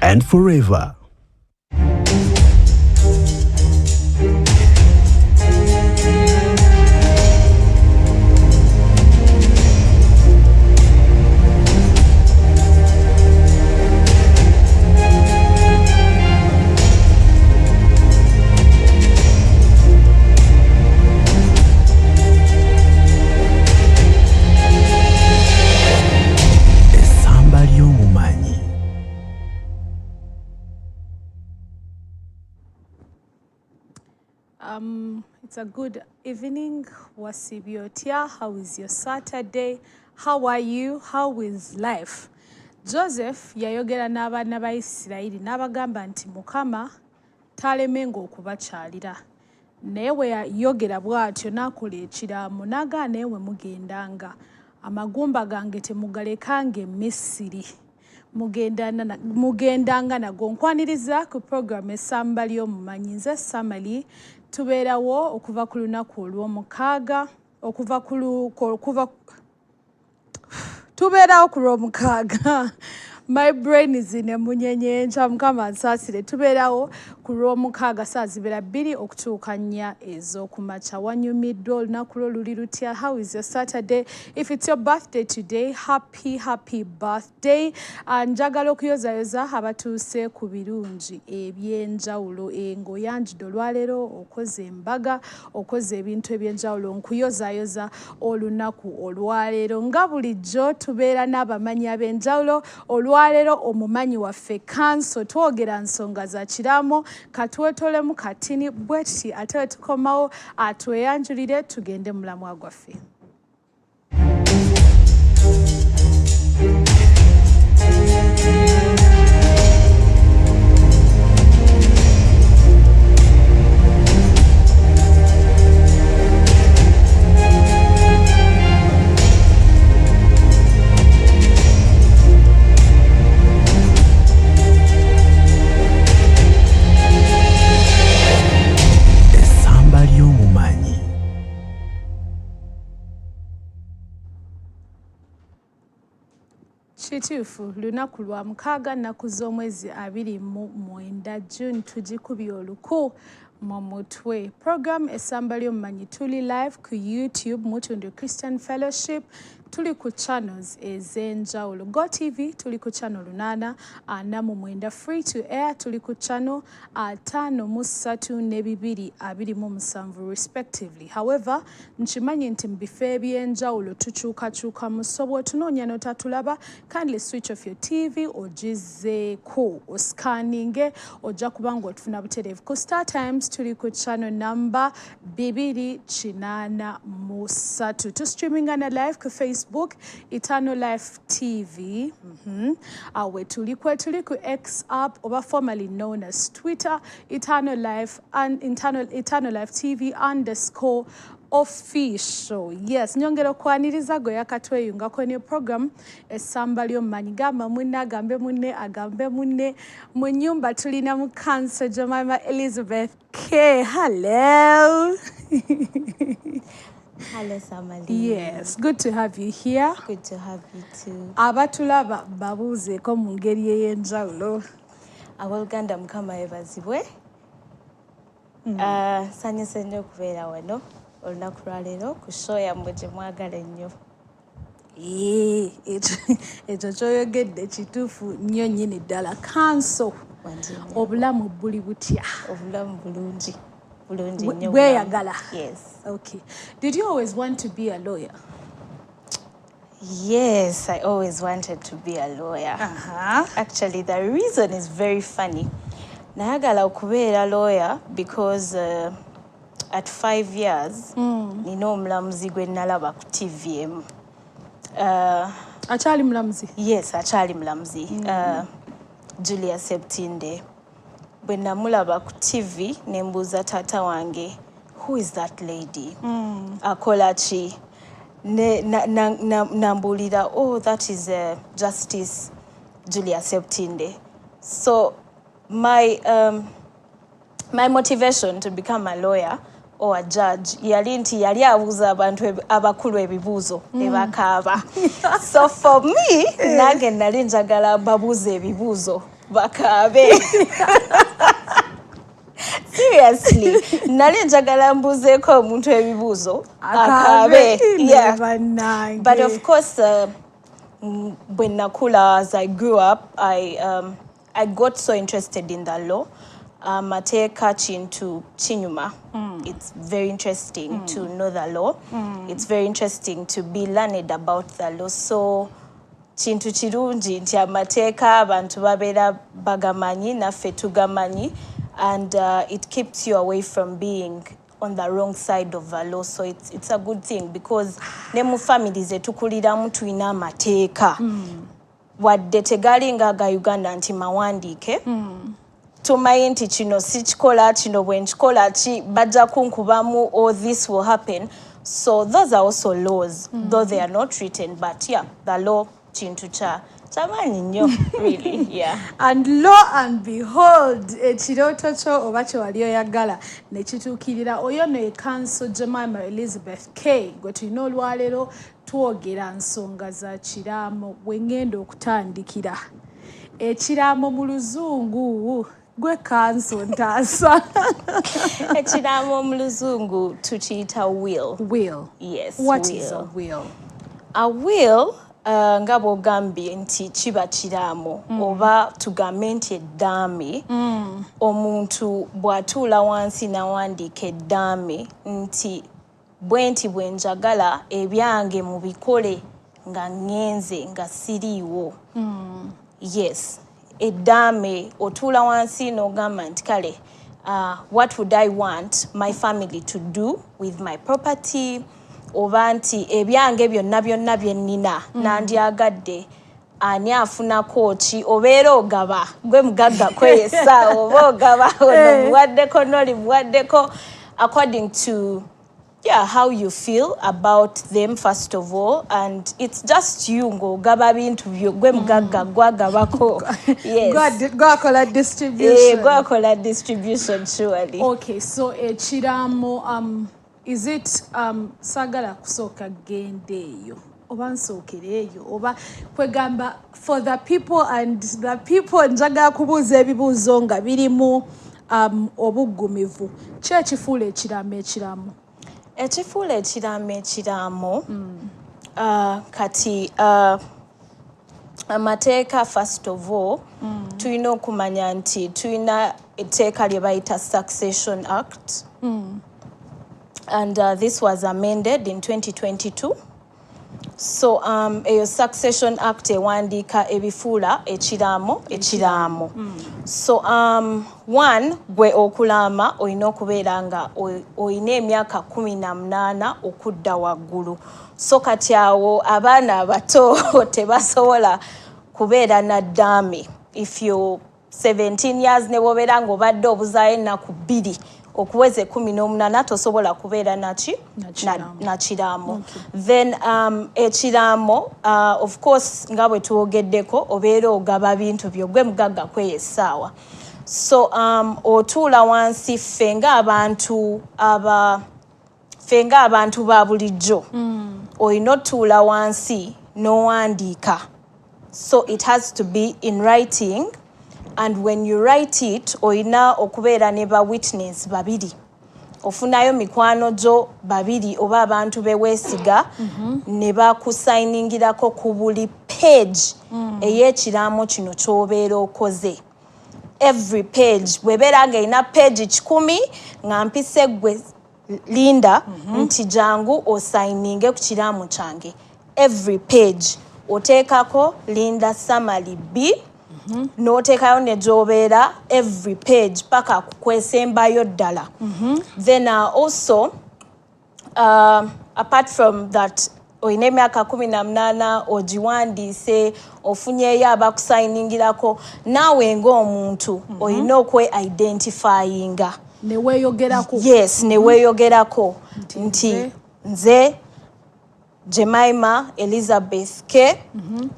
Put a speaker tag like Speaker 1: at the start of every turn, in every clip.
Speaker 1: and forever. Essamba Ly'Omumanyi.
Speaker 2: It's a good evening. Wasibyotia, how is your Saturday? How are you? How is life? Joseph yayogera n'abaana ba Isirayiri n'abagamba nti Mukama talemenga okubakyalira. Naye we yayogera bw'atyo n'akola ekiraamo n'agaana ewe mugendanga. Amagumba gange temugalekanga e Misiri. Mugendanga nago. Nkwaniriza ku program Essamba Ly'Omumanyi. Nze Samali tubeerawo okuva ku lunaku olw'omukaaga tubeerawo ku lw'omukaaga. My brain is in a munyenyenja Mukama nsaasire. Tubeerawo ku lw'omukaaga saa zibeera 2 okutuuka 4 ez'okumakya. Wanyumiddwa olunaku lwo luli lutya? How is your Saturday? If it's your birthday today, happy birthday. Njagala okuyozayoza abatuuse ku birungi eby'enjawulo. Ng'oyanjudde olwaleero okoze embaga, okoze ebintu eby'enjawulo. Nkuyozayoza olunaku olwaleero. Nga bulijjo tubeera n'abamanyi ab'enjawulo. Olwaleero omumanyi waffe counsel twogera nsonga za kiraamo katwetolemu katini bweti ate wetukomawo atweyanjulire tugende mulamwa gwaffe.
Speaker 1: Essamba Ly'Omumanyi.
Speaker 2: Kituufu lunaku lwa mukaaga nnaku z'omwezi 29 June tugikubye oluku mu mutwe. Program Essamba Ly'Omumanyi tuli live ku YouTube Mutundu Christian Fellowship. Tuli ku channels ez'enjawulo. GoTV tuli ku channel 849 free to air tuli ku channel 532 respectively. However, nkimanyi nti mu bifo eby'enjawulo tukyukakyuka mu so bw'otunoonya n'otatulaba kindly switch off your TV ogizeeko oscanninge ojja kuba ng'otufuna butereevu. Ku Startimes tuli ku channel number 283. Tustreaminga na live ku Facebook Eternal Life TV. Awe tuli ku X app oba formerly known as Twitter Eternal Life and Eternal Life TV _official. Yes, nyongera okwaniriza gwe yakatweyungako ne program Essamba Ly'Omumanyi. Gamba munne agambe munne agambe munne. Mu nnyumba tulina mu counsel Jemima Elizabeth K. Hello.
Speaker 3: Hello, Samali.
Speaker 2: Yes, good to have you here.
Speaker 3: Good to have you too.
Speaker 2: Abatulaba babuuzeeko mu ngeri ey'enjawulo.
Speaker 3: Abooluganda Mukama yeebazibwe. Sanyuse nnyo okubeera wano olunaku lwaleero ku show yammwe gye mwagala ennyo.
Speaker 2: Ekyo ky'oyogedde kituufu nnyo nnyini ddala. Counsel, obulamu buli butya?
Speaker 3: Obulamu bulungi. Bulungi nnyo.
Speaker 2: Bweyagala?
Speaker 3: Yes.
Speaker 2: Okay. Did you always want to be a lawyer?
Speaker 3: Yes, I always wanted to be a lawyer. Actually, the reason is very funny. Nayagala okubeera lawyer because at 5 years, nina omulamuzi gwe nalaba ku TVM.
Speaker 2: Akyali mulamuzi?
Speaker 3: Yes, akyali mulamuzi. Julia Septinde. Bwe namulaba ku TV ne mbuuza taata wange, who is that lady? Akola ki? Nambuulira, oh, that is Justice Julia Septinde. So my motivation to become a lawyer or a judge yali nti yali abuuza abantu abakulu ebibuuzo ne bakaaba. So for me, nange nali njagala babuuze ebibuuzo bakaabe. Seriously, nali njagala mbuzeeko omuntu ebibuuzo akaabe. Yeah. But of course, when nakula, as I grew up, I got so interested in the law. Mateeka kintu kinyuma. It's very interesting to know the law. It's very interesting to be learned about the law. So kintu kirungi nti amateeka abantu babeera bagamanyi naffe tugamanyi, and it keeps you away from being on the wrong side of the law. So it's a good thing, because ne mu families etukuliramu tulina amateeka wadde tegalinga aga Uganda nti mawandiike. Tumanyi nti kino sikikola, kino bwe nkikola bajja kunkubamu, or this will happen. So those are also laws, though they are not written, but yeah, the law kintu chamanyi nnyo, really. Yeah.
Speaker 2: And lo and behold, ekirooto kyo oba kye wali oyagala ne kituukirira. Oyo ne counsel Jemima Elizabeth K gwe tulina olwaleero twogera nsonga za kiraamo we ngenda okutandikira. Ekiraamo mu luzungu gwe counsel ntaasa.
Speaker 3: Ekiraamo mu luzungu tukiyita will.
Speaker 2: Will.
Speaker 3: Yes.
Speaker 2: What
Speaker 3: will.
Speaker 2: is a will?
Speaker 3: A will, nga bw'ogambye nti kiba kiraamo, oba tugambe nti eddaame. Omuntu bw'atuula wansi n'awandiika eddaame nti bwe njagala ebyange mubikole nga ngenze nga siriiwo. Yes. Eddaame otuula wansi n'ogamba nti kale, what would I want my family to do with my property? Oba nti ebyange byonna bye nnina nandyagadde ani afunako ki, obeera ogaba gwe mugagga kweyesa oba ogaba ono muwaddeko noli muwaddeko, according to how you feel about them first of all, and it's just you ng'ogaba bintu byo gwe mugagga gwagabako. Yes.
Speaker 2: Gwakola distribution.
Speaker 3: Gwakola distribution, surely.
Speaker 2: Okay, so ekiraamo, is it sagala kusooka gende eyo oba nsookera eyo oba kwegamba for the people, and the people njagala kubuuza ebibuuzo nga birimu obuggumivu. Ki ekifuula ekiraamo?
Speaker 3: Ekifuula ekiraamo kati amateeka first of all tulina okumanya nti tulina etteeka lye bayita Succession Act. And this was amended in 2022. So eyo Succession Act ewandiika ebifuula ekiraamo. So one, gwe okulama olina okubeera nga olina emyaka 18 okudda waggulu. So kati awo abaana abato tebasobola kubeera na ddaame. If you're 17 years ne bobeera ng'obadde obuzaayo ennaku 2 okuweze 18 tosobola kubeera na kiraamo. Then ekiraamo, of course nga bwe tuwogeddeko obeera ogaba bintu byo gwe mugagga kweyesaawa. So otuula wansi ffe nga abantu ba bulijjo olina otuula wansi n'owandiika. So it has to be in writing. And when you write it, oyina okubeera ne ba witness babiri. Ofunayo mikwano gyo babiri oba abantu beweesiga ne bakusainingirako ku buli page ey'ekiraamo kino ky'obeera okoze. Every page, bwebeera nga erina page 10 nga mpise gwe Linda nti jangu osaininge ku kiraamo kyange. Every page oteekako Linda Summary B. N'oteekayo ne gy'obeera every page paka kukwesembayo ddala. Then also apart from that, olina emyaka 18 ogiwandiise ofunyeeyo abakusainingirako, naawe ng'omuntu olina okwe-identifyinga.
Speaker 2: Ne weeyogerako.
Speaker 3: Yes, ne weeyogerako nti nze Jemima Elizabeth K.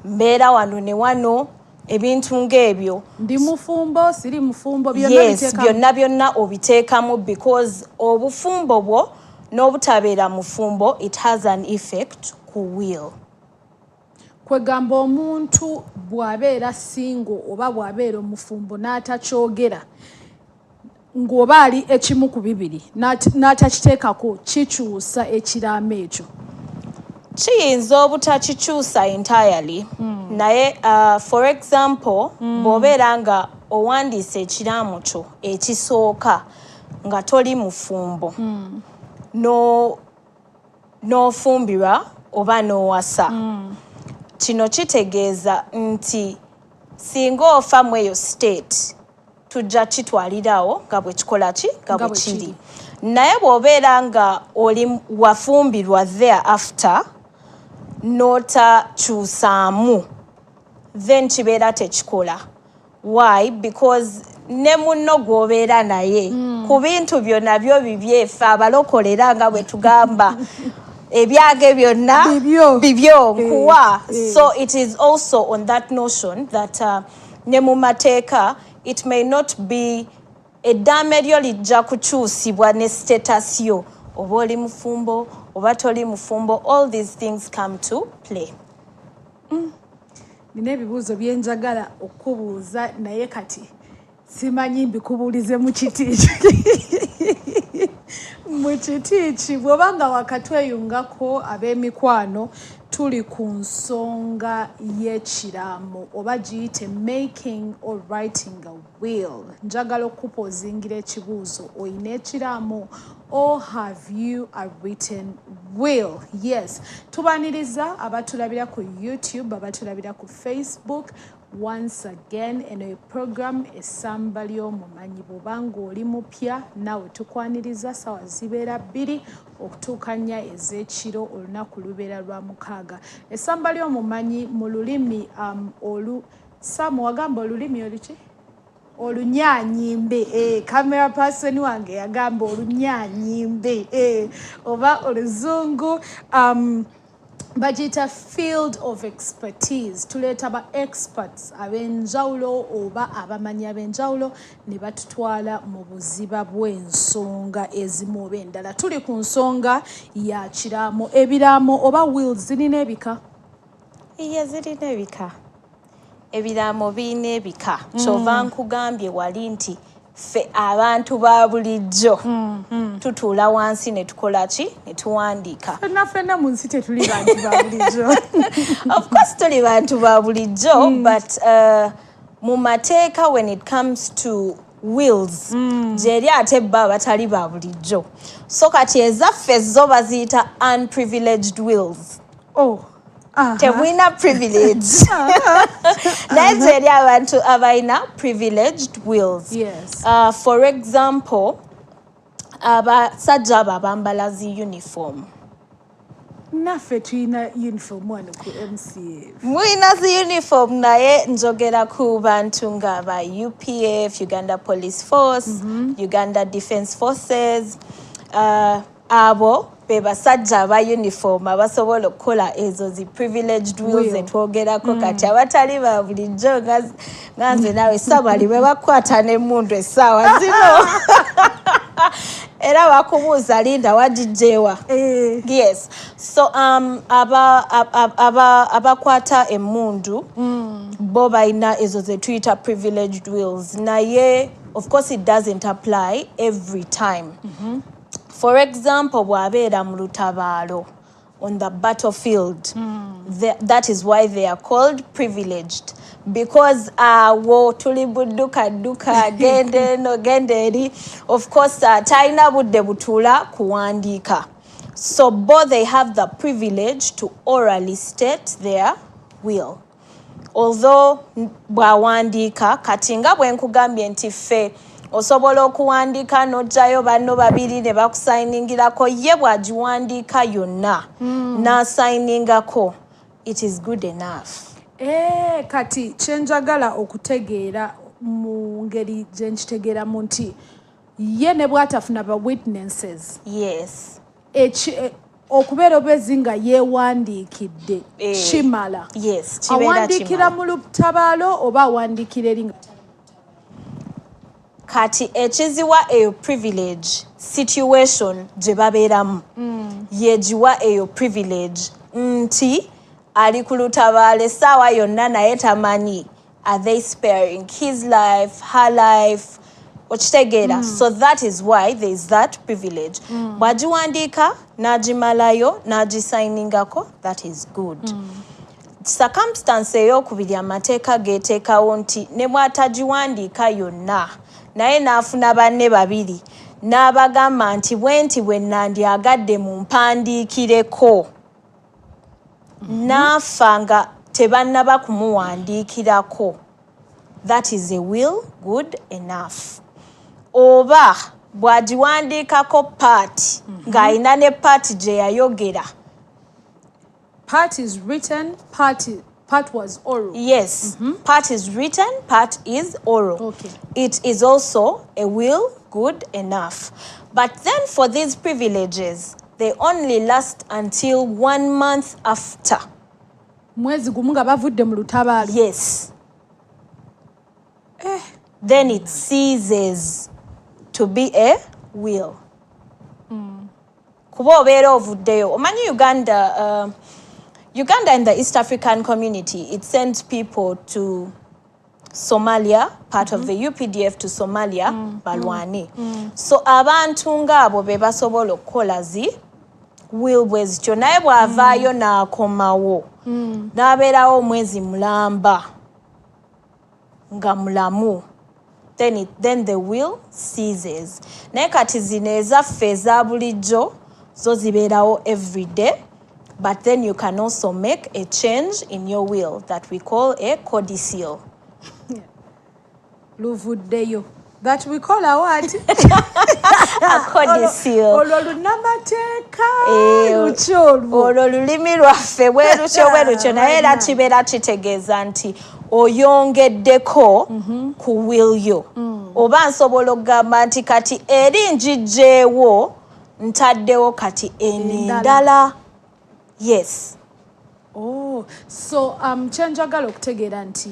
Speaker 3: mbeera wano ne wano. Ebintu ng'ebyo.
Speaker 2: Ndi mufumbo, siri mufumbo, byonna
Speaker 3: biteekamu. Yes, byonna obiteekamu, because obufumbo bwo n'obutabeera mufumbo, it has an effect ku will.
Speaker 2: kwegamba omuntu bw'abeera singo oba bw'abeera omufumbo n'atakyogera ng'oba ali ekimu ku bibiri n'atakiteekako kikyusa ekiraamo ekyo.
Speaker 3: Kiyinza obutakikyusa entirely naye for example bw'obeera nga owandiise ekiraamo kyo ekisooka nga toli mufumbo n'ofumbirwa oba n'owasa kino kitegeeza nti singa ofa mu eyo state tujja kitwalirawo nga bwe kikola ki nga bwe kiri naye bw'obeera nga oli wafumbirwa thereafter n'otakyusaamu then kibeera tekikola. Why? Because ne munno gw'obeera naye ku bintu byonna byo bibyefe abalokolera nga bwe tugamba ebyage byonna bibyo nkuwa. So it is also on that notion that ne mu mateeka it may not be eddaame lyo lijja kukyusibwa ne status yo oba oli mufumbo oba toli mufumbo. All these things come to play.
Speaker 2: Nina ebibuuzo byenjagala okubuuza naye kati simanyi mbikubuulize mu kiti mu kiti ki bw'oba nga wakatweyungako ab'emikwano tuli ku nsonga y'ekiraamo oba giyite making or writing a will. Njagala okupozingira ekibuuzo oyina ekiraamo or have you a written will? Yes. Tubaniriza abatulabira ku YouTube, abatulabira ku Facebook. Once again, eno program Essamba Ly'Omumanyi bw'obanga oli mupya nawe tukwaniriza sawa zibeera 2 okutuukanya ez'ekiro olunaku lubeera lwa 6. Essamba Ly'Omumanyi mu lulimi Samu wagamba olulimi oluki? Olunyanyimbe. Camera person wange yagamba olunyanyimbe. Oba oluzungu bagita field of expertise. Tuleeta aba experts ab'enjawulo oba abamanyi ab'enjawulo ne batutwala mu buziba bw'ensonga ezimu oba endala. Tuli ku nsonga ya kiraamo. Ebiraamo oba wills zirina ebika?
Speaker 3: Iye zirina ebika. Ebiraamo birina ebika. Kyova nkugambye wali nti ffe abantu ba bulijjo tutuula wansi ne tukola ki ne tuwandiika.
Speaker 2: Ffenna mu nsi tetuli bantu ba bulijjo.
Speaker 3: Of course tuli bantu ba bulijjo but mu mateeka when it comes to wills gyeri ate bba batali ba bulijjo. So kati ezaffe zo baziyita unprivileged wills. Tebulina privilege. Naye gyeri abantu abalina privileged wills.
Speaker 2: Yes.
Speaker 3: For example, abasajja abo abambala zi uniform.
Speaker 2: Naffe tulina uniform wano ku MCA.
Speaker 3: Mulina zi uniform naye njogera ku bantu nga ba UPF, Uganda Police Force, Uganda Defence Forces, abo be basajja aba uniform abasobola okukola ezo zi privileged wills etwogerako kati abatali ba bulijjo nganze nawe sabali bwe bakwata n'emmundu essaawa zino era bakubuuza Linda wagijjeewa. Yes. So abakwata emmundu bo balina ezo ze tuyita privileged wills naye of course it doesn't apply every time. For example, bw'abeera mu lutabaalo on the battlefield, that is why they are called privileged. Because wo tuli budduka gende no genderi, of course talina budde butuula kuwandiika. So both they have the privilege to orally state their will. Although bwawandiika kati nga bwe nkugambye nti ffe osobola okuwandiika n'ojjayo banno babiri ne bakusayiningirako ye bw'agiwandiika yonna n'asayiningako it is good enough.
Speaker 2: Kati kyenjagala okutegeera mu ngeri gye nkitegeeramu nti ye ne bw'atafuna ba witnesses.
Speaker 3: Yes.
Speaker 2: Okubeera obwezi nga yeewandiikidde kimala.
Speaker 3: Yes, kibeera kimala.
Speaker 2: Awandiikira mu lutabaalo oba awandiikira eri nga
Speaker 3: kati ekiziwa eyo privilege situation gye babeeramu yegiwa eyo privilege nti ali ku lutabaalo essaawa yonna naye tamanyi are they sparing his life, her life, okitegeera. So that is why there is that privilege. Bwagiwandiika n'agimalayo n'agisayiningako, that is good. Circumstance ey'okubiri amateeka geeteekawo nti ne bw'atagiwandiika yonna naye n'afuna banne babiri n'abagamba nti bwenti bwe nandyagadde mu mpandiikireko n'afa nga tebannaba kumuwandiikirako, that is a will good enough. Oba bw'agiwandiikako part ng'alina ne part gye yayogera.
Speaker 2: Part is written, part was oral.
Speaker 3: Yes, part is written, part is oral.
Speaker 2: Okay.
Speaker 3: It is also a will good enough. But then for these privileges, they only last until 1 month after.
Speaker 2: Mwezi gumu nga bavudde mu lutabaalo.
Speaker 3: Yes. Then it ceases to be a will. Kuba obeera ovuddeyo. Omanyi Uganda in the East African community, it sends people to Somalia, part of the UPDF to Somalia, balwane. So abantu ng'abo be basobola okukola zi will bwezityo naye bw'avaayo n'akomawo n'abeerawo omwezi mulamba nga mulamu, then the will ceases. Naye kati zino ezaffe eza bulijjo zo zibeerawo every day. But then you can also make a change in your will that we call a codicil.
Speaker 2: Luvuddeyo. That we call a what?
Speaker 3: A codicil.
Speaker 2: Olwo lunnamateeka lukyolwo.
Speaker 3: Olwo lulimi lwaffe bwe lutyo naye era kibeera kitegeeza nti oyongeddeko ku will yo. Oba nsobola okugamba nti kati eri njijjeewo ntaddewo kati endala. Yes.
Speaker 2: Oh, so kyenjagala okutegeera nti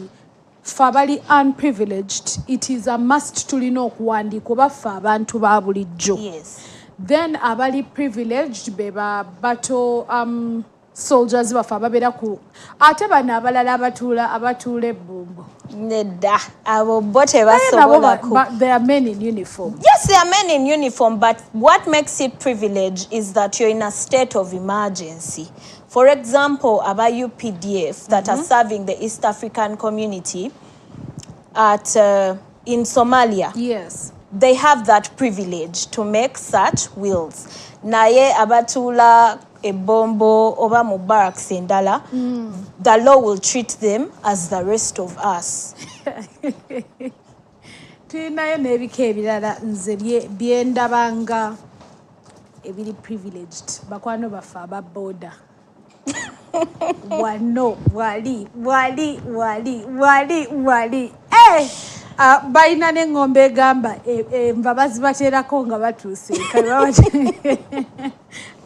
Speaker 2: ffe abali unprivileged, it is a must tulina okuwandiika oba ffe abantu ba bulijjo.
Speaker 3: Yes.
Speaker 2: Then abali privileged be ba bato soldiers baffe ababeera ku ate bano abalala abatuula ebbumbo.
Speaker 3: Nedda abo bo tebasobola ku.
Speaker 2: But there are men in uniform.
Speaker 3: Yes, there are men in uniform, but what makes it privilege is that you're in a state of emergency. For example, about UPDF that are serving the East African community in Somalia.
Speaker 2: Yes.
Speaker 3: They have that privilege to make such wills. Naye abatula ebombo oba mu barracks endala, the law will treat them as the rest of us.
Speaker 2: Tulinayo n'ebika ebirala nze byendabanga ebiri privileged bakwano baffe aba boda. Wano wali balina n'eŋŋombe egamba enva bazibateerako nga batuuse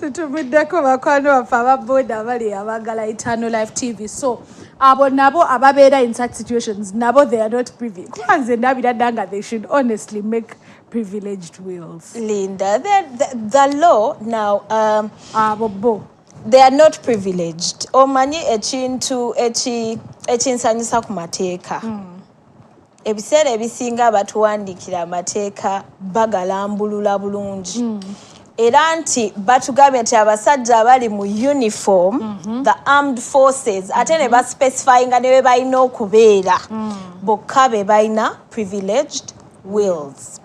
Speaker 2: tutumiddeko bakwano baffe aba boda abali abagala Eternal Life TV. So abo nabo ababeera in such situations nabo they are not privileged. Kwanze ndabira danga they should honestly make privileged wills.
Speaker 3: Linda, the law now
Speaker 2: Abo bo
Speaker 3: they are not privileged. Omanyi ekintu ekinsanyusa ku mateeka. Ebiseera ebisinga batuwandiikira amateeka bagalambulula bulungi. Era nti batugambye nti abasajja abali mu uniform, the armed forces, ate ne baspecifyinga ne be balina okubeera bokka be balina privileged wills.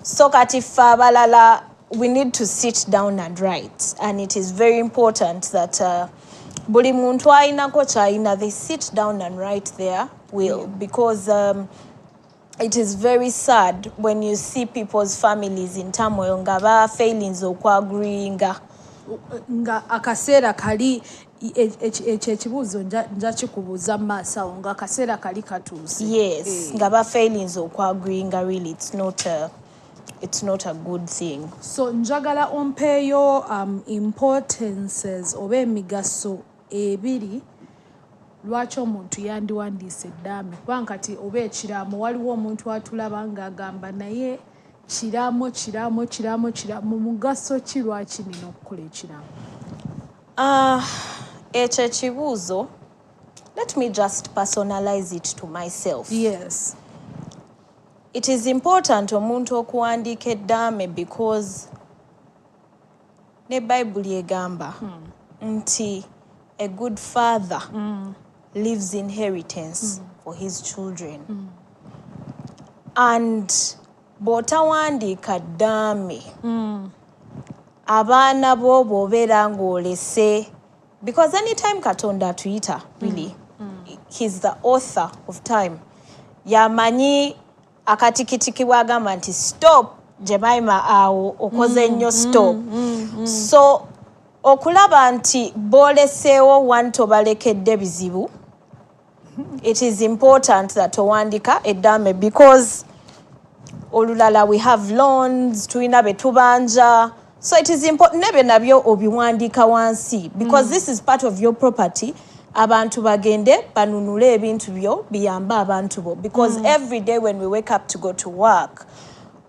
Speaker 3: So kati ffe abalala we need to sit down and write, and it is very important that buli muntu ayinako kyayina they sit down and write their will, because it is very sad when you see people's families in turmoil nga ba failings okwagreeinga
Speaker 2: nga akaseera kali ekibuuzo nja kikubuuza mu maaso awo nga akaseera kali katuuse.
Speaker 3: Yes, nga ba failings okwagreeinga really it's not a good thing.
Speaker 2: So njagala ompeeyo importances oba emigaso ebiri lwaki omuntu yandiwandiise eddaame, kubanga kati oba ekiraamo waliwo omuntu atulaba ng'agamba naye kiraamo mu mugaso ki lwaki nina okukola ekiraamo?
Speaker 3: ekyo ekibuuzo, let me just personalize it to myself.
Speaker 2: Yes.
Speaker 3: It is important omuntu okuwandiika eddaame because ne Bible egamba nti a good father leaves inheritance for his children. And bw'otawandiika ddaame abaana bo bw'obeera ng'olese, because anytime Katonda atuyita, really, he's the author of time. Yamanyi akatikitiki bw'agamba nti stop Jemima awo okoze nnyo stop. So okulaba nti booleseewo wani tobalekedde bizibu, it is important that owandika eddaame because olulala we have loans, tulina be tubanja. So it is important nebyo nabyo obiwandiika wansi because this is part of your property. Abantu bagende banunule ebintu byo biyamba abantu bo because every day when we wake up to go to work,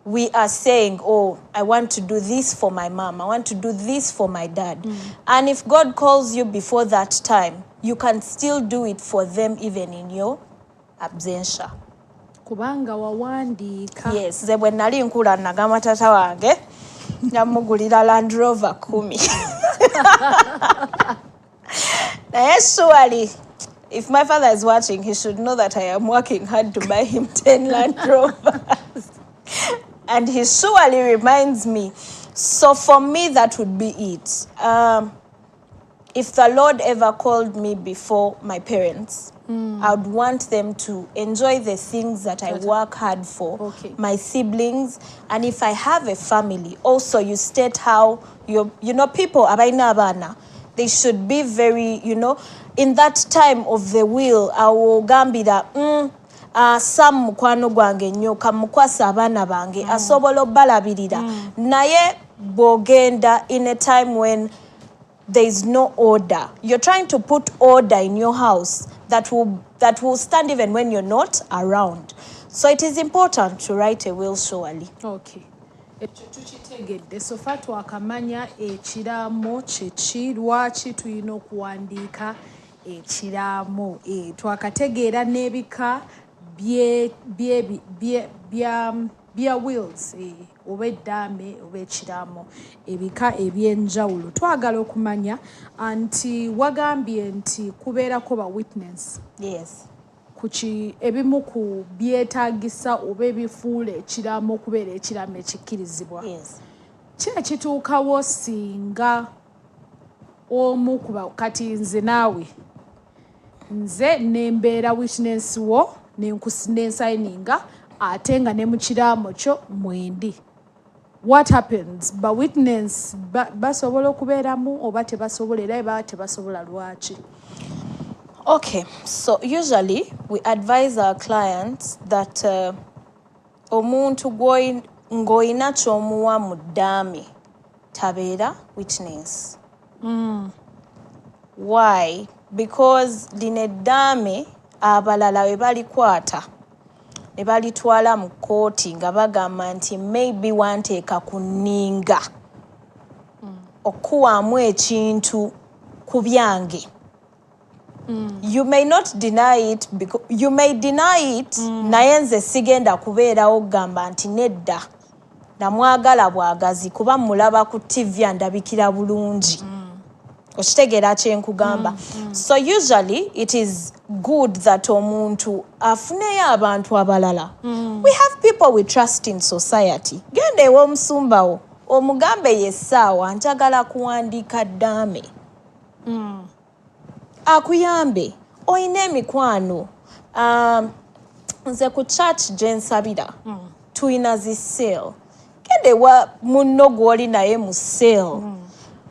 Speaker 3: we are saying, oh, I want to do this for my mom, I want to do this for my dad. And if God calls you before that time, you can still do it for them even in your absentia.
Speaker 2: Kubanga wawandiika.
Speaker 3: Yes, ze bwe nali nkula nagamba tata wange namugulira Land Rover 10. Naye surely, if my father is watching, he should know that I am working hard to buy him 10 Land Rovers. And he surely reminds me. So for me, that would be it. If the Lord ever called me before my parents, I would want them to enjoy the things that I work hard for, my siblings. And if I have a family, also you state how, people, abaina abana, they should be very, in that time of the will, awo gambira, Sam mukwano gwange nnyo kamukwasa abaana bange asobola obbalabirira naye bw'ogenda in a time when there is no order. You're trying to put order in your house that will stand even when you're not around. So it is important to write a will surely.
Speaker 2: Okay. Ekyo tukitegedde sofa twakamanya ekiraamo kyeki lwaki tulina okuwandiika ekiraamo twakategeera n'ebika bya wills oba eddaame oba ekiraamo ebika ebyenjawulo. Twagala okumanya nti wagambye nti kubeerako ba witness.
Speaker 3: Yes.
Speaker 2: Kuki ebimu ku byetaagisa oba ebifuula ekiraamo okubeera ekiraamo ekikkirizibwa.
Speaker 3: Yes.
Speaker 2: Ki ekituukawo singa omu kuba kati nze naawe nze nembeera witness wo nensayininga ate nga ne mu kiraamo kyo mwendi. What happens? Ba witness basobola okubeeramu oba tebasobola era baba tebasobola lwaki?
Speaker 3: Okay, so usually we advise our clients that omuntu ng'oyina ky'omuwa mu ddaame tabeera witness. Why? Because lino eddaame abalala we balikwata ne balitwala mu kkooti nga bagamba nti maybe wanteeka ku nninga okuwaamu ekintu ku byange. You may not deny it because you may deny it naye nze sigenda kubeerawo okugamba nti nedda namwagala bwagazi kuba mulaba ku TV andabikira bulungi. Okitegeera kyenkugamba. So usually it is good that omuntu afuneyo abantu abalala. We have people we trust in society. Genda ew'omusumbawo omugambe yessaawa njagala kuwandiika ddaame. Akuyambe oyina emikwano. Nze ku church gye nsabira tuyina zi sale. Genda ewa munno gw'oli naye mu sale.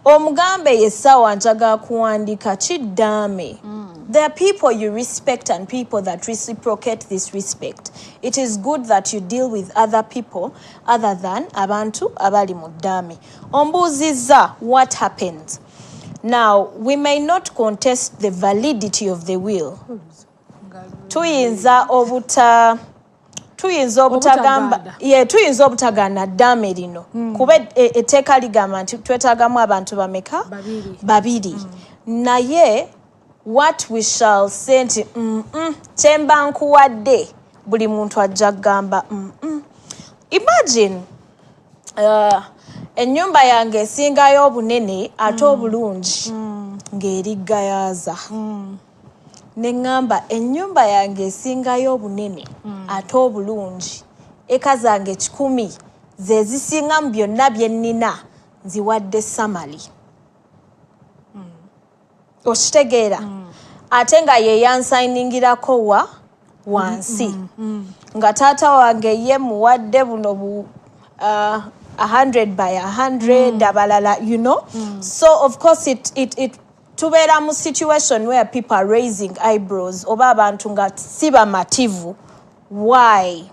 Speaker 3: Omugambe yessaawa njagala kuwandiika kiddaame. There are people you respect and people that reciprocate this respect. It is good that you deal with other people other than abantu abali mu ddaame. Ombuuzizza what happens. Now, we may not contest the validity of the will. Tuyinza obutagana ddaame lino. Kuba etteeka ligamba nti twetaagamu abantu bameka? Babiri. naye what we shall say nti kyemba nkuwadde buli muntu ajja kugamba imagine ennyumba yange esingayo obunene ate obulungi ng'eriggayaza ne ŋŋamba ennyumba yange esingayo obunene ate obulungi eka zange 100 ze zisinga mu byonna bye nnina nziwadde samali okitegeera ate nga ye yansayiningirako wansi nga taata wange ye muwadde buno 100 by 100 abalala you know so of course it tubeera mu situation where people are raising eyebrows oba abantu nga si bamativu why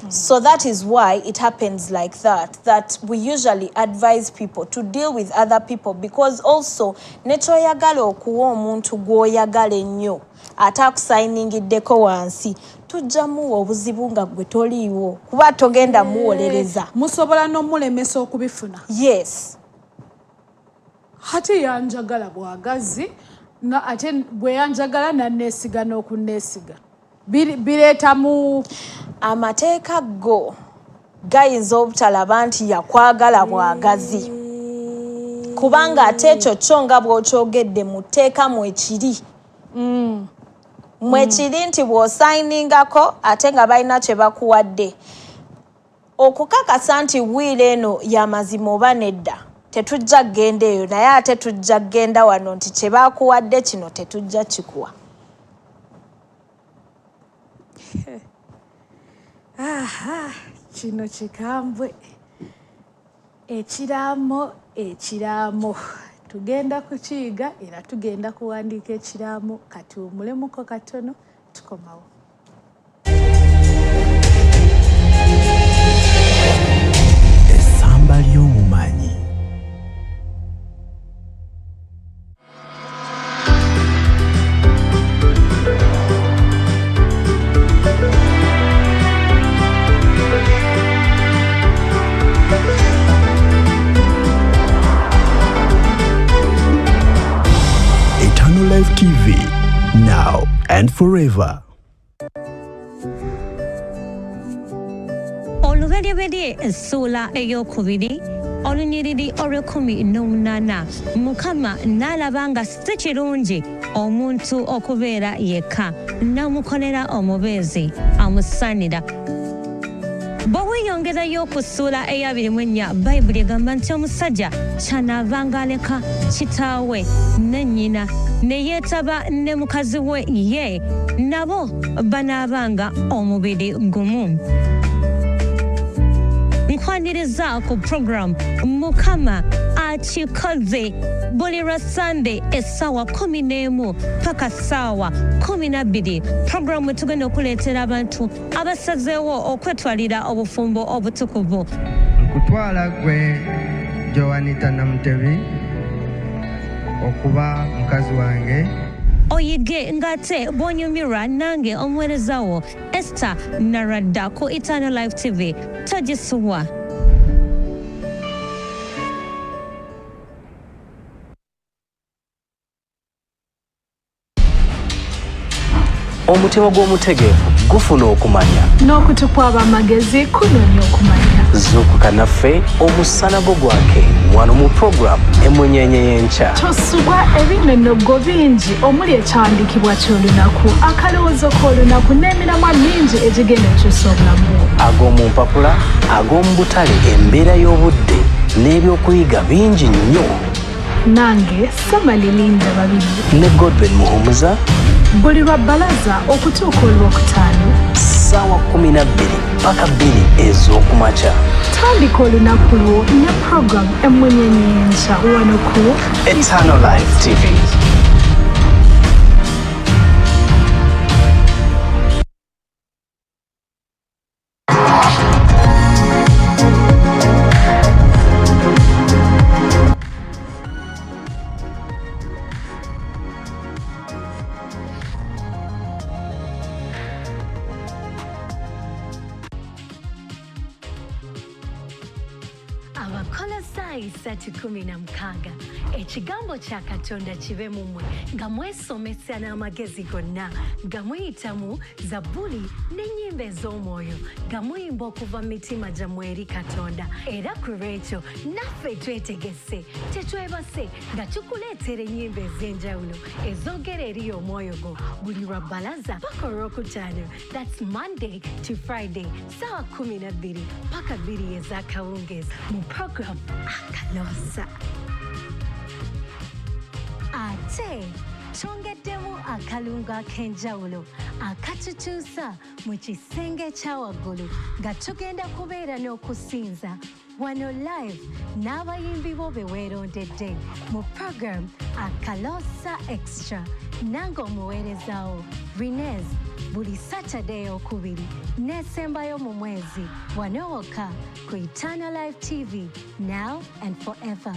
Speaker 3: so that is why it happens like that we usually advise people to deal with other people because also nekyoyagala okuwa omuntu gw'oyagala ennyo ate akusayiningiddeko wansi tujja muwa obuzibu nga gwe toliiwo kuba togenda muwolereza
Speaker 2: musobola n'omulemesa okubifuna
Speaker 3: yes
Speaker 2: ate yanjagala bwagazi ate bwe yanjagala nanneesiga n'okunneesiga bireetamu
Speaker 3: amateeka go gayinza obutalaba nti yakwagala bwagazi kubanga ate ekyo kyo nga bw'okyogedde mu tteeka mwekiri mwekiri nti bw'osayiningako ate nga balina kye bakuwadde okukakasa nti wiira eno y'amazima oba nedda tetujja kgenda eyo naye ate tujja kgenda wano nti kye bakuwadde kino tetujja kikuwa
Speaker 2: kino kikambwe ekiraamo tugenda kukiyiga era tugenda kuwandiika ekiraamo kati omulemuko katono tukomawo
Speaker 1: Essamba ly'omumanyi. Live TV, now and forever.
Speaker 4: Olubereberye essula ey'okubiri olunyiriri olw'18 Mukama n'alaba nga si kirungi omuntu okubeera yekka n'amukolera omubeezi amusanira bwe weeyongerayo ku ssuula eya24 bayibuli egamba nti omusajja kyanaavanga aleka kitaawe ne nnyina ne yeetaba ne mukazi we ye nabo banaabanga omubiri gumu nkwaniriza ku program Mukama akikoze buli lwa Sunday essaawa 11 paka ssaawa 12 programu tugenda okuleetera abantu abasazeewo okwetwalira obufumbo obutukuvu
Speaker 5: nkutwala gwe Joanita Namutebi okuba mukazi wange
Speaker 4: oyige ngate bwonyumirwa nange omuweerezaawo Esther Naradda ku Eternal Life TV togisuwa
Speaker 6: omutima gw'omutegeevu gufuna okumanya
Speaker 2: n'okutukwaba amagezi kunoonya okumanya
Speaker 6: zuukuka naffe omusana gwo gwake wano mu programu emunyenye y'enkya
Speaker 2: tosubwa ebinnonogo bingi omuli ekyawandiikibwa ky'olunaku akalowoozo k'olunaku n'emiramwa mingi egigenda ekyusa obulamu
Speaker 6: ag'omu mpapula ag'omu butale embeera y'obudde n'ebyokuyiga bingi nnyo
Speaker 2: nange Samali Linda babiri
Speaker 6: ne Godwin Muhumuza
Speaker 2: buli lwa bbalaza okutuuka olwokutaano
Speaker 6: ssaawa 12 paka 2 ez'okumakya
Speaker 2: tandika olunaku lwo ne puroguramu emunyenye y'enkya wano ku
Speaker 6: Eternal Life TV.
Speaker 7: Abakolosayi 3:16 ekigambo kya Katonda kibe mu mmwe nga mwesomesa n'amagezi gonna nga muyitamu Zabbuli n'ennyimba ez'omwoyo nga muyimba okuva mu mitima gyammwe eri Katonda era ku lwekyo naffe twetegese tetwebase nga tukuleetera ennyimba ez'enjawulo ezoogera eri omwoyo go buli lwa bbalaza paka olwokutaano. That's Monday to Friday ssaawa 12 paka 2 ez'akawungeezi mu program Akaloosa. Ate twongeddemu akalungu ak'enjawulo akatutuusa mu kisenge kya waggulu nga tugenda kubeera n'okusinza wano live n'abayimbi bo be weerondedde mu program Akaloosa Extra nange omuweerezaawo Rinez buli Saturday okubiri n'esembayo mu mwezi wano wokka ku Eternal Life TV now and forever.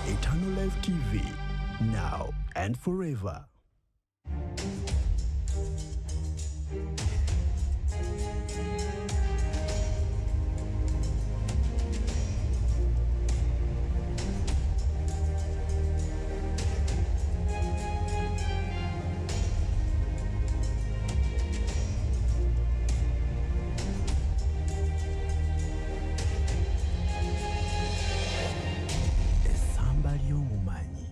Speaker 1: Eternal Life TV, now and forever. Essamba Ly'Omumanyi.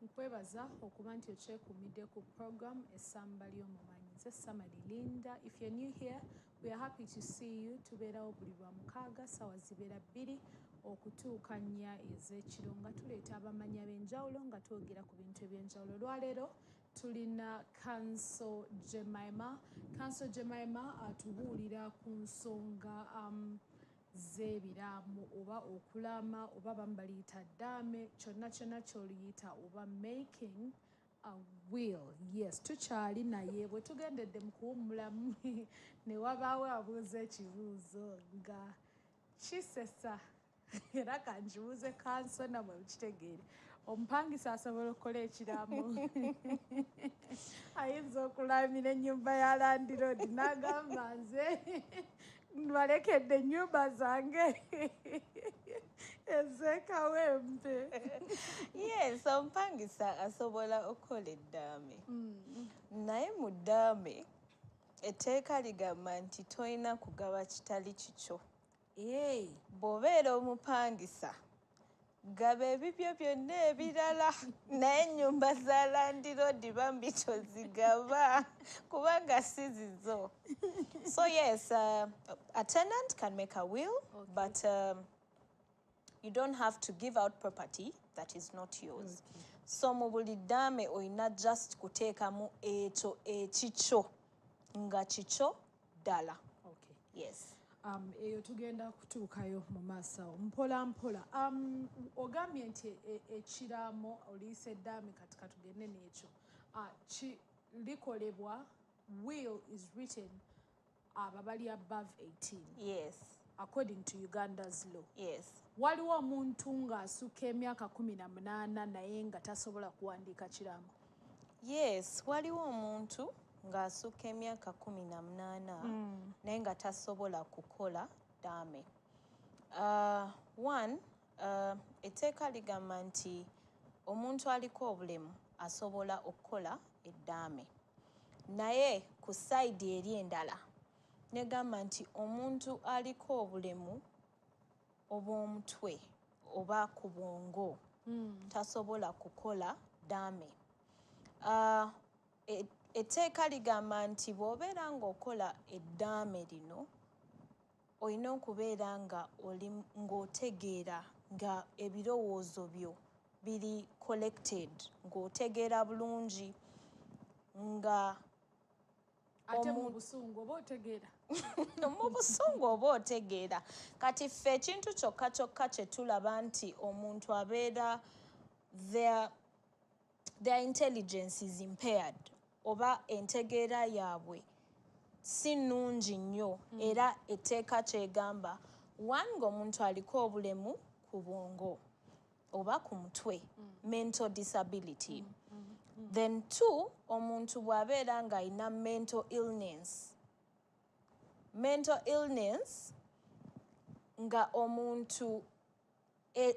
Speaker 2: Nkwebaza okuba nti okyekuumidde ku program Essamba Ly'Omumanyi. Nze Samadi Linda. If you're new here, we are happy to see you. Tubeerawo buli lwa mukaaga ssaawa zibeera 2 okutuuka 4 ez'ekiro nga tuleeta abamanyi ab'enjawulo nga twogera ku bintu eby'enjawulo. Olwaleero tulina counsel Jemima. Counsel Jemima atubuulira ku nsonga z'ebiraamo oba okulama oba bamu baliyita ddaame kyonna kyonna ky'oliyita oba making a will. Yes, tukyali naye bwe tugendedde mu kuwummulamu ne wabaawo abuuza ekibuuzo nga kisesa era kankibuuze kanso namwe mukitegeere. Omupangisa asobola okukola ekiraamo ayinza okulamira ennyumba ya landiroodi n'agamba nze balekedde ennyumba zange ez'ekawempe.
Speaker 3: Yes, omupangisa asobola okukola eddaame naye mu ddaame etteeka ligamba nti tolina kugaba kitali kikyo. Bw'obeera omupangisa gaba ebibyo byonna ebirala naye ennyumba za landiroodi bambi tozigaba kubanga si zizo. So yes, a tenant can make a will, okay, but you don't have to give out property that is not yours. Okay. So mu buli ddaame olina just kuteekamu ekyo ekikyo nga kikyo ddala.
Speaker 2: Okay.
Speaker 3: Yes.
Speaker 2: Eyo tugenda kutuukayo mu maaso mpola mpola. Ogambye nti ekiraamo oliyisa eddaame kati katugende n'ekyo likolebwa, will is written ababali above 18.
Speaker 3: Yes.
Speaker 2: According to Uganda's law.
Speaker 3: Yes.
Speaker 2: Waliwo omuntu ng'asukka emyaka 18 naye nga tasobola kuwandiika kiraamo?
Speaker 3: Yes, waliwo omuntu ng'asukka emyaka 18 naye nga tasobola kukola ddaame. One, etteeka ligamba nti omuntu aliko obulemu asobola okukola eddaame. Naye ku sayidi eri endala negamba nti omuntu aliko obulemu obw'omutwe oba ku bwongo tasobola kukola ddaame. Etteeka ligamba nti bw'obeera ng'okola eddaame lino olina okubeera ng'otegeera nga ebirowoozo byo biri collected, ng'otegeera bulungi nga
Speaker 2: ate mu busungu oba otegeera
Speaker 3: mu busungu oba otegeera. Kati ffe ekintu kyokka kyokka kye tulaba nti omuntu abeera there their intelligence is impaired oba entegeera yaabwe si nnungi nnyo era etteeka kyegamba one ng'omuntu aliko obulemu ku bwongo oba ku mutwe mental disability then two omuntu bw'abeera ng'alina mental illness nga omuntu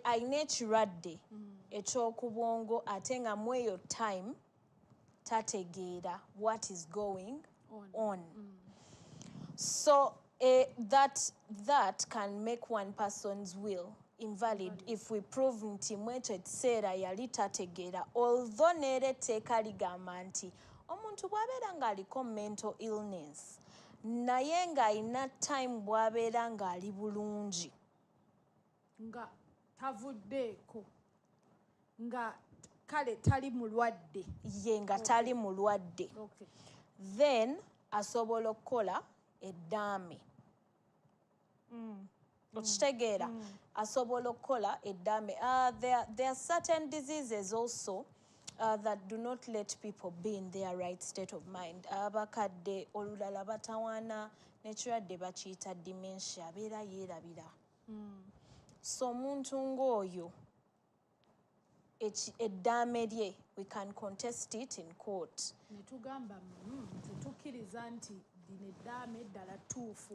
Speaker 3: alina ekirwadde eky'oku bwongo ate nga mu eyo time tategeera what is going on. So that can make one person's will invalid if we prove nti mu ekyo ekiseera yali tategeera, although neera etteeka ligamba nti omuntu bw'abeera ng'aliko mental illness naye ng'alina time bw'abeera ng'ali bulungi
Speaker 2: nga tavuddeeko nga kale tali mulwadde
Speaker 3: ye nga tali mulwadde then asobola okukola eddaame okitegeera asobola okukola eddaame. There are certain diseases also that do not let people be in their right state of mind. Abakadde olulala batawaana n'ekirwadde bakiyita dementia abeera yeerabira. So omuntu ng'oyo eddaame lye we can contest it in court.
Speaker 2: Ne tugamba tetukkiriza nti lino eddaame eddala ttuufu.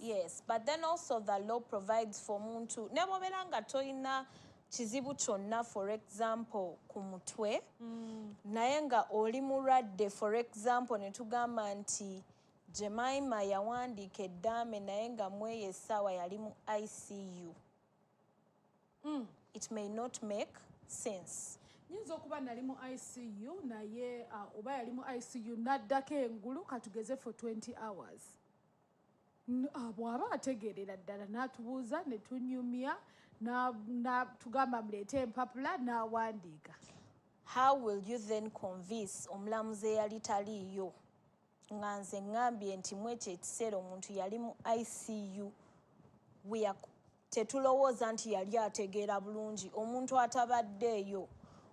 Speaker 3: Yes. But then also the law provides for muntu ne bw'obeera nga toyina kizibu kyonna, for example ku mutwe naye nga oli mulwadde, for example ne tugamba nti Jemima yawandiika eddaame naye nga mweyo essaawa yali mu ICU. It may not make sense.
Speaker 2: Nyinza okuba nali mu ICU naye oba yali mu ICU n'addako engulu katugeze for 20 hours. Bw'aba ategeerera ddala n'atubuuza ne tunyumya tugamba muleete empapula n'awandiika.
Speaker 3: How will you then convince omulamuzi eyali taliiyo nga nze ngambye nti mu ekyo ekiseera omuntu yali mu ICU tetulowooza nti yali ategeera bulungi, omuntu atabaddeeyo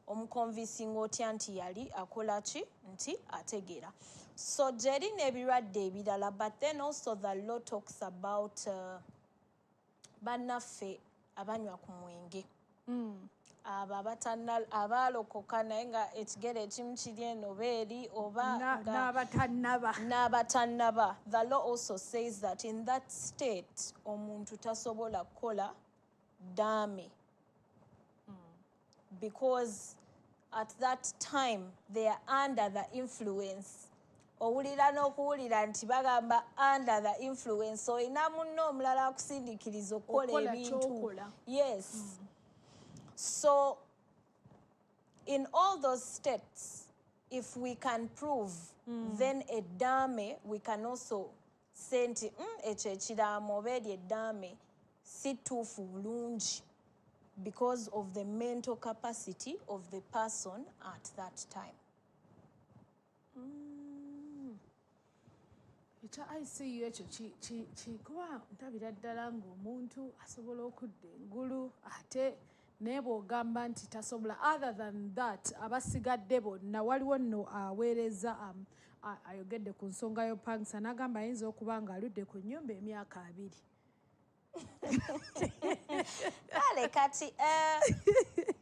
Speaker 3: omukonvinsinga otya nti yali akola ki nti ategeera. So gyeri n'ebirwadde ebirala, but then also the law talks about bannaffe abanywa ku mwenge abo abaalokoka naye nga ekigere ekimu kiri eno beeri oba n'abatannaba. The law also says that in that state omuntu tasobola kukola ddaame because at that time they are under the influence. Owulira n'okuwulira nti bagamba under the influence, olina munno omulala akusindiikiriza okukola ebintu. Yes. So in all those states, if we can prove then eddaame we can also say nti ekyo ekiraamo oba eri eddaame si ttuufu bulungi because of the mental capacity of the person at that time.
Speaker 2: Ekya ICU ekyo kikuba ntabira ddala ng'omuntu asobola okudda engulu ate naye bw'ogamba nti tasobola. Other than that abasigadde bonna waliwo nno aweereza ayogedde ku nsonga y'opangisa n'agamba ayinza okuba ng'aludde ku nnyumba emyaka 2.
Speaker 3: Kale kati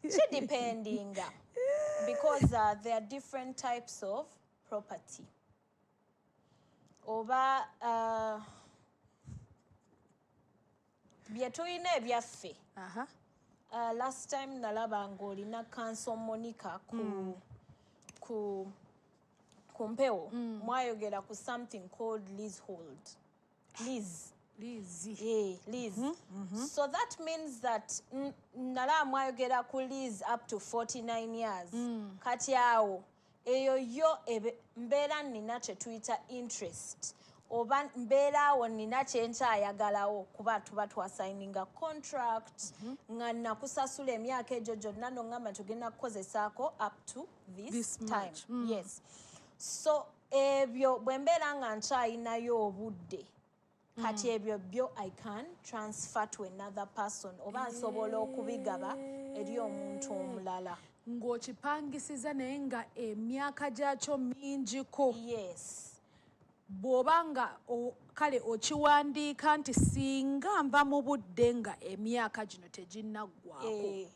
Speaker 3: kidependinga because there are different types of property. Oba bye tulina ebyaffe. Last time nalaba ng'olina counsel Monica ku mpewo mwayogera ku something called leasehold. Liz. So that means that nalaba mwayogera ku lease up to 49 years. Kati awo eyo yo mbeera nina kye tuyita interest oba mbeera awo nina kye nkyayagalawo kuba tuba twasayininga contract nga nakusasula emyaka egyo gyonna n'oŋŋamba tugenda kukozesaako up to this time. Yes. So ebyo bwe mbeera nga nkyayinayo obudde kati ebyo byo I can transfer to another person oba nsobola okubigaba eri omuntu omulala.
Speaker 2: ng'okipangisiza naye nga emyaka gyakyo mingiko.
Speaker 3: Yes.
Speaker 2: Bw'oba nga kale okiwandiika nti singa nva mu budde nga emyaka gino teginnaggwako.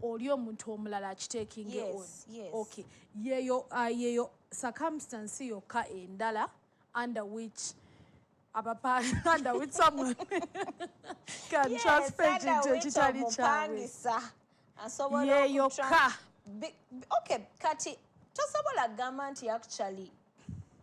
Speaker 2: Oli omuntu omulala akiteekinge on. Okay. Yeyo circumstance yokka endala under which someone can transfer into ekitali kyabwe. Yeyokka.
Speaker 3: Okay, kati tosobola gamba nti actually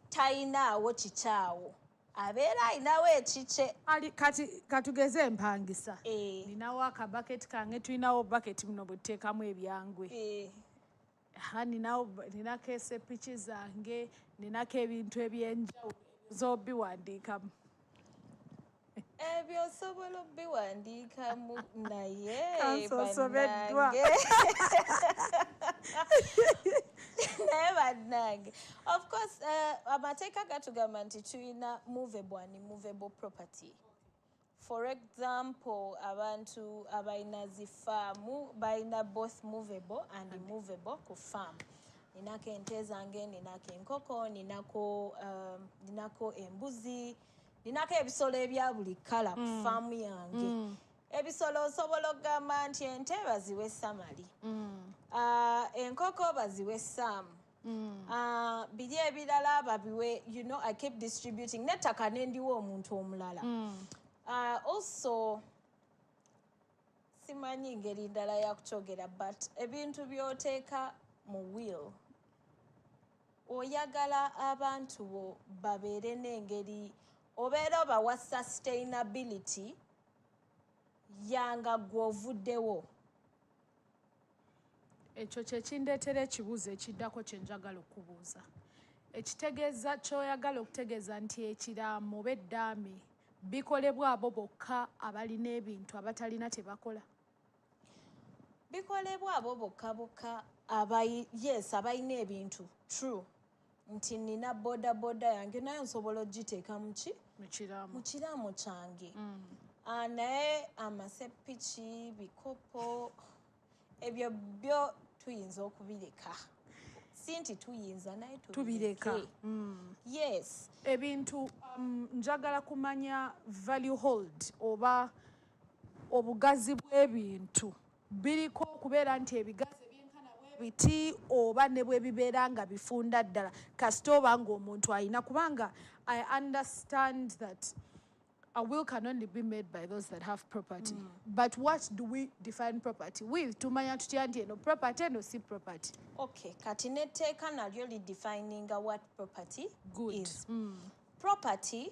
Speaker 3: tayinaawo kikyawo. Abeera ayinawo ekikye.
Speaker 2: Kati katugeze empangisa. Ninawo akabaketi kange, tulinawo baketi muno bwetuteekamu ebyangwe. Ninako esepiki zange, ninako ebintu ebyenjawulo z'obiwandiikamu.
Speaker 3: Ebyo osobola obbiwandiikamu naye
Speaker 2: kansosobeddwa.
Speaker 3: Naye bannange. Of course, amateeka gatugamba nti tulina movable and immovable property. For example, abantu abalina zifaamu balina both movable and immovable ku farm. Ninako ente zange, ninako enkoko, ninako embuzi, ninako ebisolo ebya buli kala ku faamu yange. Ebisolo osobola okugamba nti ente baziwe Samali. Enkoko baziwe Sam. Biri ebirala babiwe, I keep distributing. Nettaka nendiwo omuntu omulala. Also, simanyi ngeri ndala yakukyogera, but ebintu by'oteeka mu will. Oyagala abantu bo babeere n'engeri, obeera obawa sustainability yanga gw'ovuddewo.
Speaker 2: Ekyo kye kindeetera ekibuuzo ekiddako kye njagala okubuuza. Ekitegeeza ky'oyagala okutegeeza nti ekiraamo oba eddaame bikolebwa abo bokka abalina ebintu abatalina tebakola?
Speaker 3: Bikolebwa abo bokka yes, abalina ebintu. True. Nti nina boda yange naye nsobola ogiteeka mu kiraamo kyange. Naye amasepiki, bikopo, ebyo byo tuyinza okubireka. Si nti tuyinza naye tubireka. Yes.
Speaker 2: Ebintu njagala kumanya value hold oba obugazi bw'ebintu biriko okubeera nti ebigazi ebyenkana bwebiti oba ne bwe bibeera nga bifunda ddala kasita oba ng'omuntu alina, kubanga I understand that a will can only be made by those that have property. But what do we define property with? Tumanya tutya nti eno property eno si property.
Speaker 3: Okay, kati netteeka nalyo defining what property is. Property,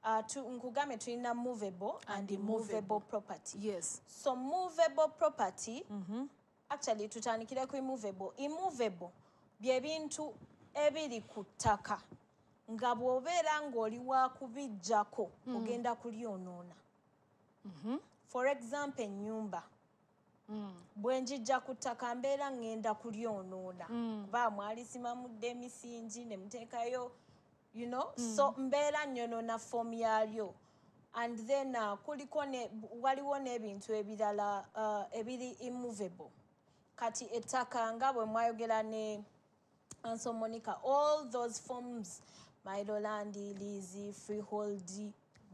Speaker 3: nkugambe tulina movable and immovable property.
Speaker 2: Yes.
Speaker 3: So movable property, actually tutandikire ku immovable. Immovable bye bintu ebiri ku ttaka. Nga bw'obeera ng'oli wa kubijjako ogenda kulyonoona. For example, ennyumba bwe njijja ku ttaka mbeera ngenda kulyonoona kuba mwalisimamudde emisingi ne muteekayo so mbeera nyonoona fomu yalyo. And then waliwo n'ebintu ebirala ebiri immovable. Kati ettaka nga bwe mwayogera ne Counsel Monica, all those forms, Milo land, lease, freehold,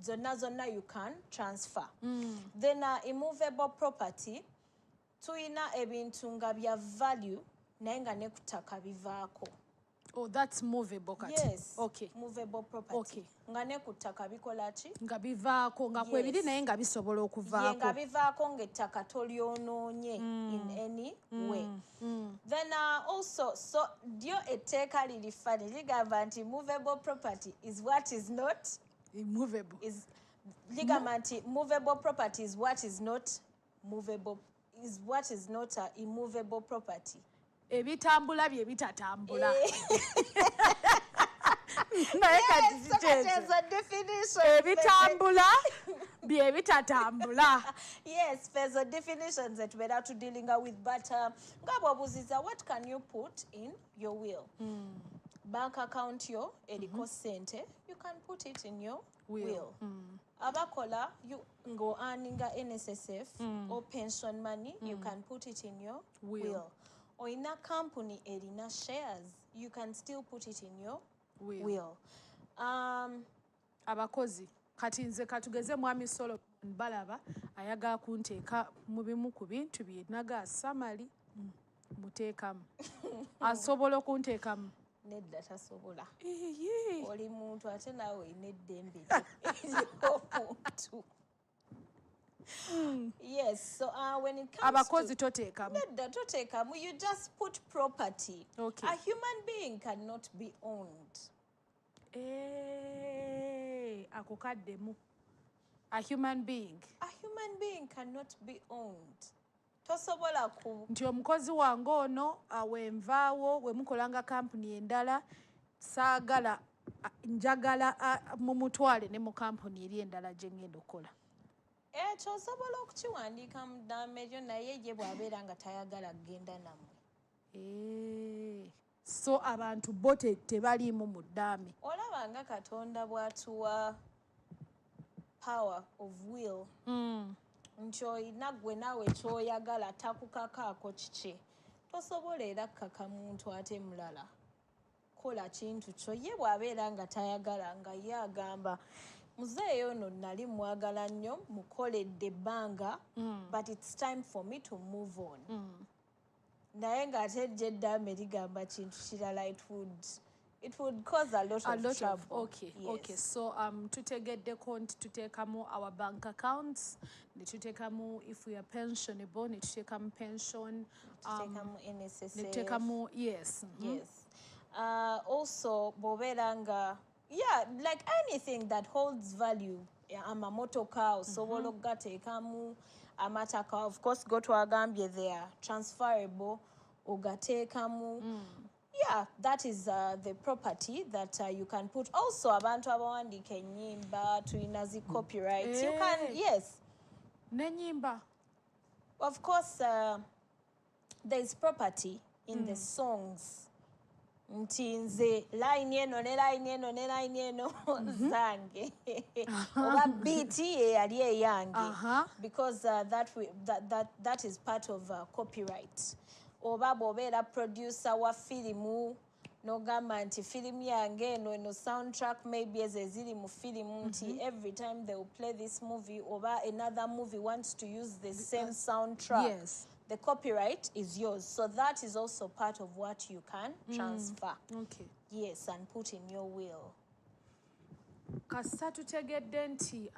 Speaker 3: zonna you can transfer. Then immovable property, tuyina ebintu nga bya value naye nga ne kutaka bivaako.
Speaker 2: Oh, that's movable kati.
Speaker 3: Yes.
Speaker 2: Okay.
Speaker 3: Movable property.
Speaker 2: Okay.
Speaker 3: Nga ne kutaka bikola ki?
Speaker 2: Nga bivaako nga kwebiri naye nga bisobola okuvaako.
Speaker 3: Nga bivaako ng'ettaka tolyonoonye in any way. Then also, so dyo etteeka liri funny ligamba nti movable property is what is not
Speaker 2: immovable.
Speaker 3: Ligamba nti movable property is what is not movable, is what is not immovable property.
Speaker 2: Ebitambula bye bitatambula. Naye kati kitegeeza ebitambula bye bitatambula.
Speaker 3: Yes, there's a definition that we're out to dealing with, but ngabo buziza, what can you put in your will? Bank account yo eriko sente, you can put it in your will. Abakola you go earning NSSF or pension money, you can put it in your will. oyina company erina shares, you can still put it in your will.
Speaker 2: Abakozi kati nze katugeze mwami Solomon balaba ayagala kunteeka mu bimu ku bintu bye naga samali muteekamu asobola okunteekamu
Speaker 3: nedda tasobola
Speaker 2: Eee.
Speaker 3: oli muntu ate naawe olina eddembe ly'omuntu. Yes, so when it comes
Speaker 2: abakozi toteekamu
Speaker 3: nedda toteekamu, you just put property.
Speaker 2: Okay.
Speaker 3: A human being cannot be owned.
Speaker 2: Ako kaddemu. A human being
Speaker 3: cannot be owned. Tosobola ku
Speaker 2: nti omukozi wange ono awenvaawo we mukolanga kampuni endala saagala njagala mumutwale ne mu kampuni eri endala gye ngenda okukola.
Speaker 3: Ekyo osobola okukiwandiika mu ddaama eryo naye ye bw'abeera nga tayagala kugenda nammwe.
Speaker 2: So abantu bo tebaliimu mu ddaame.
Speaker 3: Olaba nga Katonda bw'atuwa power of will. Nti olina gwe naawe ky'oyagala takukakaako kiki. Tosobola era kukaka muntu ate mulala kola kintu kyo ye bw'abeera nga tayagala nga ye agamba muzeeyo ono nali mwagala nnyo mukoledde ebbanga but it's time for me to move on. Naye ng'ate eddaame ligamba kintu kirala it would cause a lot of trouble.
Speaker 2: Okay,
Speaker 3: yes.
Speaker 2: Okay. So tutegeddeko nti tuteekamu our bank accounts, ne tuteekamu if we are pensionable, ne tuteekamu pension,
Speaker 3: Tuteekamu NSSF.
Speaker 2: ne tuteekamu yes.
Speaker 3: Yes. Also bw'obeera nga like anything that holds value, amamotoka osobola okugateekamu, amataka of course go twagambye they are transferable ogateekamu. That is the property that you can put. Also abantu abawandiika ennyimba tulina zi copyrights. You can, yes.
Speaker 2: N'ennyimba.
Speaker 3: Of course there is property in the songs. Nti nze line eno ne line eno ne line eno zange oba beat ye yali eyange because that is part of copyright. Oba bw'obeera producer wa firimu n'ogamba nti firimu yange eno soundtrack maybe ezo eziri mu firimu nti every time they will play this movie oba another movie wants to use the same soundtrack.
Speaker 2: Yes.
Speaker 3: The copyright is yours. So that is also part of what you can transfer.
Speaker 2: Okay.
Speaker 3: Yes, and put in your will.
Speaker 2: Kasita tutegedde nti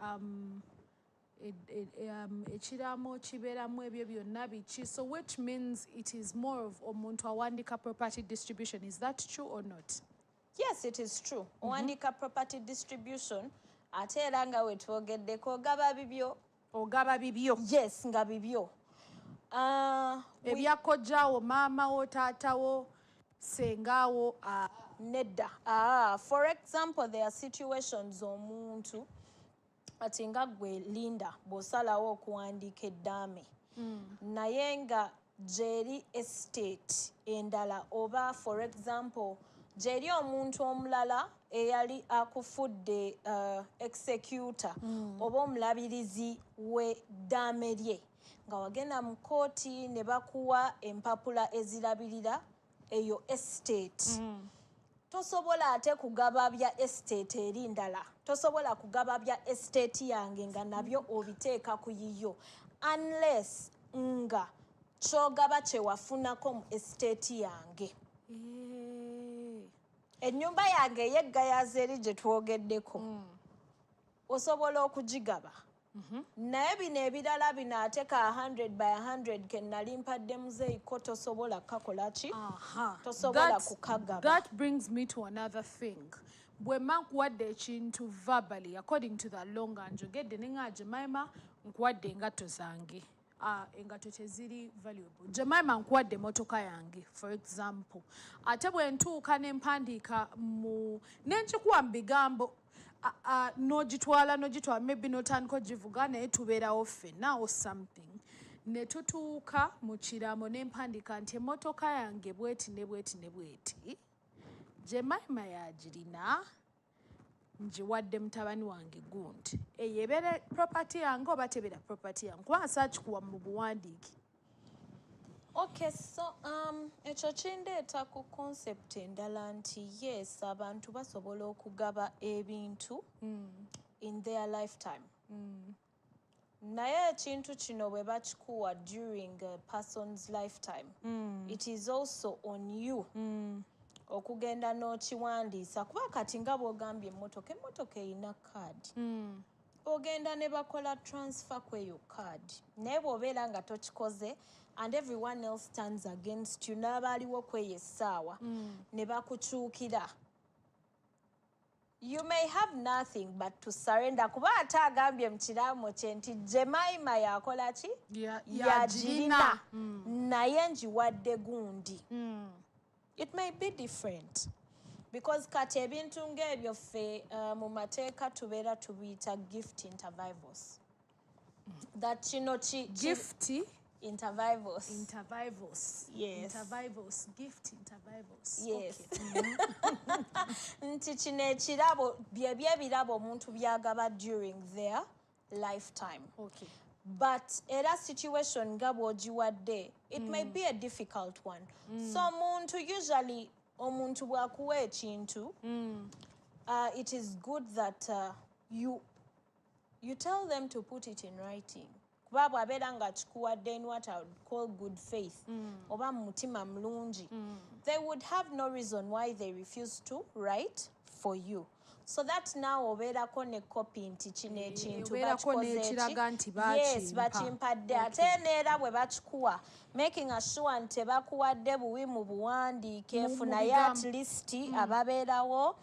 Speaker 2: ekiraamo kibeeramu ebyo byonna biki, so which means it is more of omuntu awandika property distribution. Is that true or not?
Speaker 3: Yes, it is true. Owandika property distribution ate era nga wetwogeddeko ogaba bibyo.
Speaker 2: Ogaba bibyo.
Speaker 3: Yes, nga bibyo.
Speaker 2: Ebya kojjaawo, maamawo, taatawo, sengaawo.
Speaker 3: Nedda. For example, there are situations omuntu ati nga gwe Linda bw'osalawo okuwandiika eddaame naye nga gyeri estate endala oba for example gyeri omuntu omulala eyali akufudde executor oba omulabirizi w'eddaame lye nga wagenda mu kooti ne bakuwa empapula ezirabirira eyo estate. Tosobola ate kugaba bya estate eri ndala. Tosobola kugaba bya estate yange nga nabyo obiteeka ku yiyo unless nga kyogaba kye wafunako mu estate yange. Ennyumba yange ey'eggayaza eri gye twogeddeko osobola okugigaba. Naye bino ebirala bino ate ka 100 by 100 ke nali mpadde muzeeyiko tosobola kukakola ki? Tosobola kukagaba.
Speaker 2: That brings me to another thing. Bwe mma nkuwadde ekintu verbally according to the law nga njogedde ne nga Jemima nkuwadde engatto zange. Engatto teziri valuable. Jemima nkuwadde emotoka yange for example. Ate bwe ntuuka ne mpandiika mu n'enkikuwa mu bigambo nogitwala maybe notandika ogivuga naye tubeerawo ffenna or something ne tutuuka mu kiraamo ne mpandiika nti emmotoka yange bweti ne bweti ne bweti Jemima yagirina ngiwadde mutabani wange gundi eyo ebeera property yange oba tebeera property yange kuba nsakikuwa mu buwandiiki.
Speaker 3: Okay, so ekyo kindeeta ku concept endala nti yes abantu basobola okugaba ebintu in their lifetime. Naye ekintu kino bwe bakikuwa during a person's lifetime, it is also on you okugenda n'okiwandiisa kuba kati nga bw'ogambye emmotoka eyina kaadi. Ogenda ne bakola transfer kweyo card. Naye bw'obeera nga tokikoze and everyone else stands against you n'abaaliwo kweyo essaawa ne bakukyukira. You may have nothing but to surrender. Kuba ate agambye mu kiraamo kye nti Jemima yakola ki? Yagirina. Naye ngiwadde gundi. It may be different. Because kati ebintu ng'ebyo ffe mu mateeka tubeera tubiyita gift intervivals. That kino
Speaker 2: gift
Speaker 3: intervivals.
Speaker 2: Yes. Gift intervivals.
Speaker 3: Yes. Okay. Nti kino ekirabo byebirabo omuntu byagaba during their lifetime.
Speaker 2: Okay.
Speaker 3: But era situation nga bw'ogiwadde, it may be a difficult one. So omuntu usually omuntu bw'akuwa ekintu, it is good that you tell them to put it in writing. Kuba bw'abeera nga kikuwadde in what I would call good faith, oba mu mutima mulungi, they would have no reason why they refuse to write for you. So that now obeerako ne copy nti kino ekintu bakikoze yes bakimpadde ate neera bwe bakikuwa making sure nti tebakuwadde buwi mu buwandiike funayo at least ababeerawo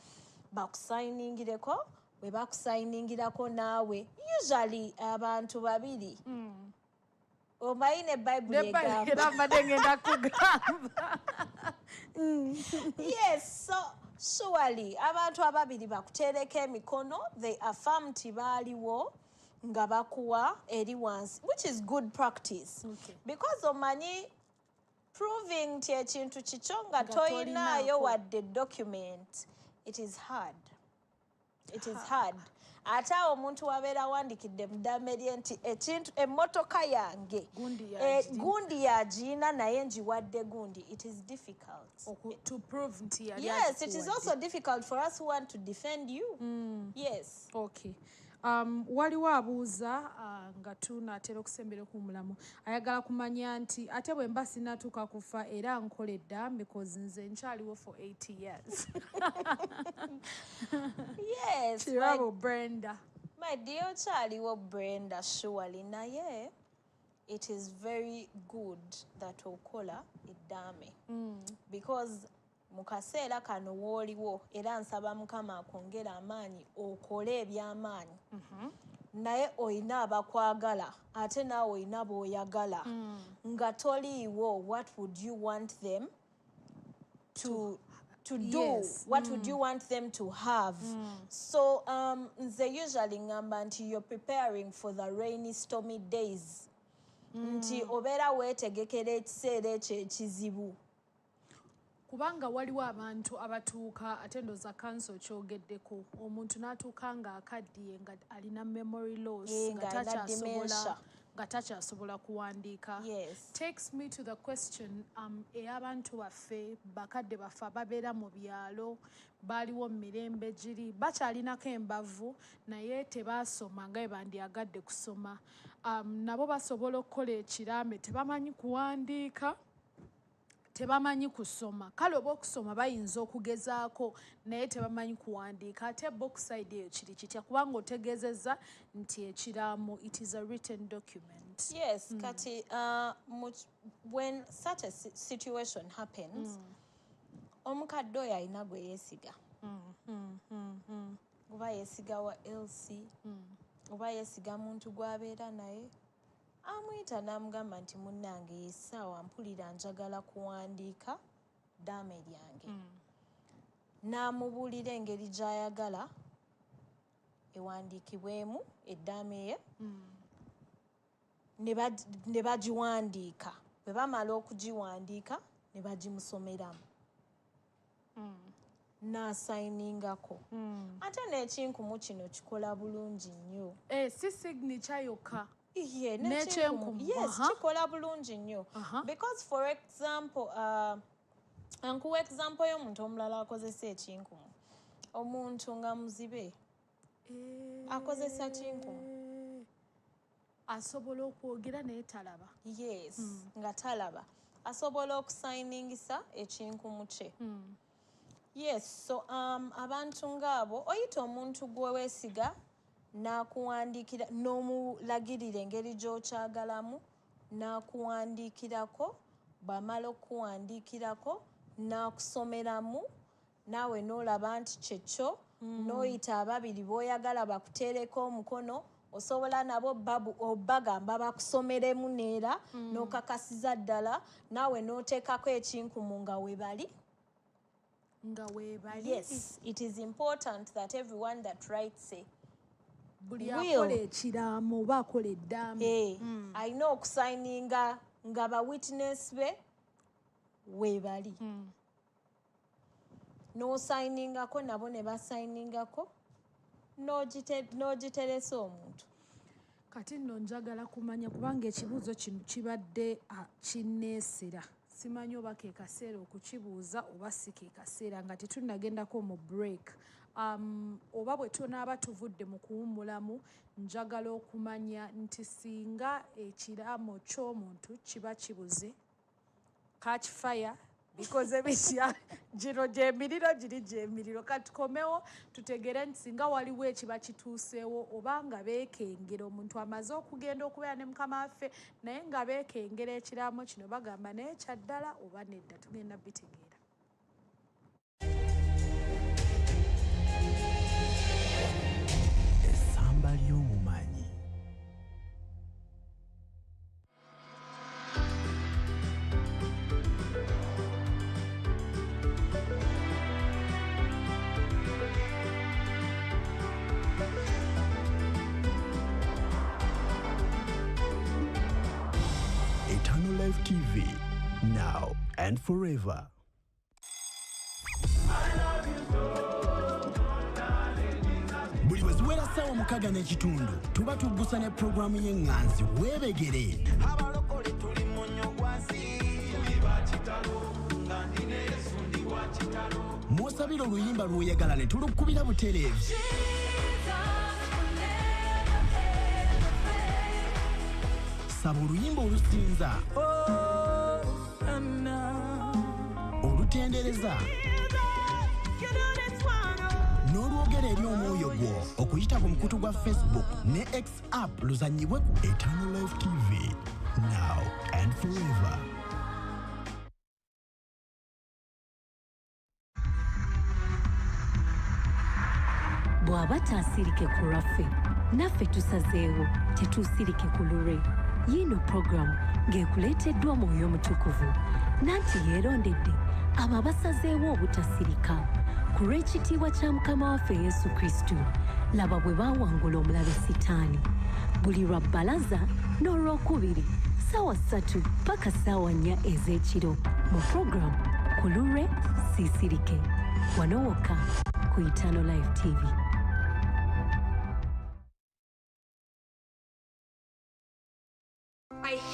Speaker 3: bakusainingireko bwe bakusainingirako naawe usually abantu babiri omanyi ne Bible egamba yes so surely abantu ababiri bakuteereko emikono they affirm nti baaliwo nga bakuwa eri wansi which is good practice. Okay. Because omanyi proving nti ekintu kikyo nga toyinaayo wadde document it is hard. It is hard. Ate omuntu wabeera wandikidde muddaame lye nti ekintu emmotoka yange gundi yagina naye ngiwadde gundi. It is difficult
Speaker 2: to prove nti yali.
Speaker 3: Yes, it is also difficult for us who want to defend you. Yes.
Speaker 2: Okay. Waliwo abuuza nga tunaatera okusembera ku mulamu ayagala kumanya nti ate bwe mba sinatuuka kufa era nkola edda because nze nkyaliwo for 80 years.
Speaker 3: Yes.
Speaker 2: Kirabo Brenda.
Speaker 3: My dear Charlie Brenda surely naye it is very good that okola eddaame because mu kaseera kano w'oliwo era nsaba Mukama akwongera amaanyi okole eby'amaanyi naye oyina abakwagala ate naawe oyina b'oyagala nga toliiwo what would you want them to do? Yes. What would you want them to have? So nze usually ngamba nti you're preparing for the rainy stormy days nti obeera weetegekera ekiseera ekyo ekizibu.
Speaker 2: Kubanga waliwo abantu abatuuka ate ndooza counsel kyogeddeko omuntu n'atuuka nga akaddiye nga alina memory loss nga takyasobola kuwandiika.
Speaker 3: Yes.
Speaker 2: Takes me to the question ey'abantu baffe bakadde baffe ababeera mu byalo baaliwo mu mirembe giri bakyalinako embavu naye tebaasoma nga bwe bandyagadde kusoma nabo basobola okukola ekiraame tebamanyi kuwandiika tebamanyi kusoma kale oba okusoma bayinza okugezaako naye tebamanyi kuwandiika ate boxside eyo kiri kitya kubanga otegeezezza nti ekiraamo it is a written document.
Speaker 3: Yes. Kati when such a situation happens omukadde oyo alina gwe yeesiga oba yeesiga wa LC oba yeesiga muntu gw'abeera naye amuyita n'amugamba nti munnange yessaawa mpulira njagala kuwandiika ddaame lyange n'amubuulira engeri gy'ayagala ewandiikibwemu eddaame ye ne bagiwandiika bwe bamala okugiwandiika ne bagimusomeramu n'asayiningako ate n'ekinkumu kino kikola bulungi nnyo.
Speaker 2: Si signature yokka
Speaker 3: Yeah,
Speaker 2: N'ekyenkumu.
Speaker 3: yes, kikola bulungi nnyo. Because for example, nkuwa example y'omuntu omulala akozesa ekinkumu. Omuntu nga muzibe. Akozesa kinkumu.
Speaker 2: Asobola okwogera naye talaba.
Speaker 3: Yes, nga talaba. Asobola okusainingisa ekinkumu kye. Yes, so abantu ng'abo oyita omuntu gwe weesiga n'akuwandiikira n'omulagirira engeri gy'okyagalamu n'akuwandiikirako, bw'amala okukuwandiikirako n'akusomeramu naawe n'olaba nti kyekyo n'oyita ababiri b'oyagala bakuteereko omukono osobola nabo bagamba bakusomeremu neera n'okakasiza ddala naawe n'oteekako ekinkumu nga weebali. Yes, it is important that everyone that writes
Speaker 2: buli akola ekiraamo oba akola eddaame
Speaker 3: alina okusayininga nga ba witness be weebali. N'osayiningako nabo ne basayiningako n'ogiteresa omuntu.
Speaker 2: Kati nno njagala kumanya kubanga ekibuuzo kino kibadde kinneesera. Simanyi oba ke kaseera okukibuuza oba si ke kaseera nga tetunnagendako mu break. Oba bwe tunaaba tuvudde mu kuwummulamu njagala okumanya nti singa ekiraamo ky'omuntu kiba kibuze catch fire bikoze bitya gino gy'emiriro giri gy'emiriro katukomewo tutegere nti singa waliwo ekiba kituuseewo oba nga beekengera omuntu amaze okugenda okubeera ne mukama waffe naye nga beekengera ekiraamo kino bagamba naye kyaddala oba nedda tugenda bitegeera.
Speaker 1: Essamba ly'omumanyi. Eternal Life TV, now and forever. Buli bwe ziwera ssaawa 6 n'ekitundu tuba tuggusa ne pulogulaamu y'eŋŋanzi weebegere. Abalokole tuli mu nnyo gwansi tuliba kitalo nga ndina Yesu ndi wa kitalo. Mw'osabira oluyimba lw'oyagala ne tulukkubira butereevu. Saba oluyimba olusinza olutendereza n'olwogera eri omwoyo gwo okuyita ku mukutu gwa Facebook ne X app luzanyibwe ku Eternal Life TV, now and forever.
Speaker 7: bw'aba taasirike ku lwaffe naffe tusazeewo tetuusirike ku lulwe. Yino programu ng'ekuleeteddwa Mwoyo Mutukuvu nanti yeerondedde abo abasazeewo obutasirika ku lw'ekitiibwa kya Mukama waffe Yesu Kristo. Laba bwe baawangula omulabe Sitaani buli lwa bbalaza n'olwokubiri ssaawa 3 paka ssaawa 4 ez'ekiro mu programu ku lulwe siisirike wano wokka ku Eternal Life TV.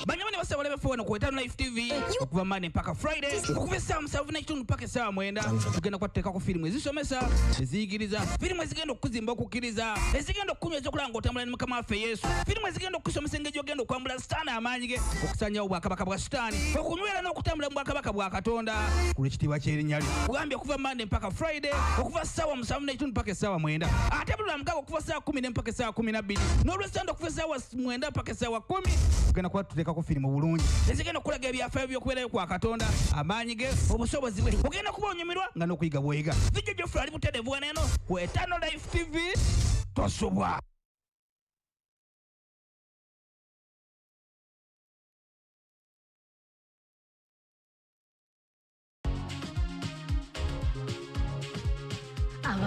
Speaker 8: Banyamani basa wale befuwa ku Eternal Life TV okuva Monday mpaka Friday okuva essaawa 7 n'ekitundu mpaka essaawa 9 tugenda kuteekako firimu ezisomesa eziyigiriza firimu ezigenda okukuzimba okukkiriza ezigenda okukunywa ekyokulaba ng'otambula ne Mukama waffe Yesu firimu ezigenda okukusomesa engeri gy'ogenda okwambula Sitaani amaanyi ge okusanyawo obwakabaka bwa Sitaani okunywera n'okutambula mu bwakabaka bwa Katonda ku lw'ekitiibwa ky'erinnya lye kugambye okuva Monday mpaka Friday okuva ssaawa 7 n'ekitundu mpaka essaawa 9 ate buli lwamukago okuva ssaawa 10 mpaka essaawa 12 n'olwesande okuva essaawa 9 mpaka essaawa 10 tugenda kuba tuteekako firimu bulungi ezigenda okulaga ebyafaayo by'okubeerayo kwa Katonda amaanyi ge obusobozi bwe ogenda kuba onyumirwa nga n'okuyiga bw'oyiga vijjo gy'ofula ali buteerevu waneeno ku Eternal Life TV tosobwa.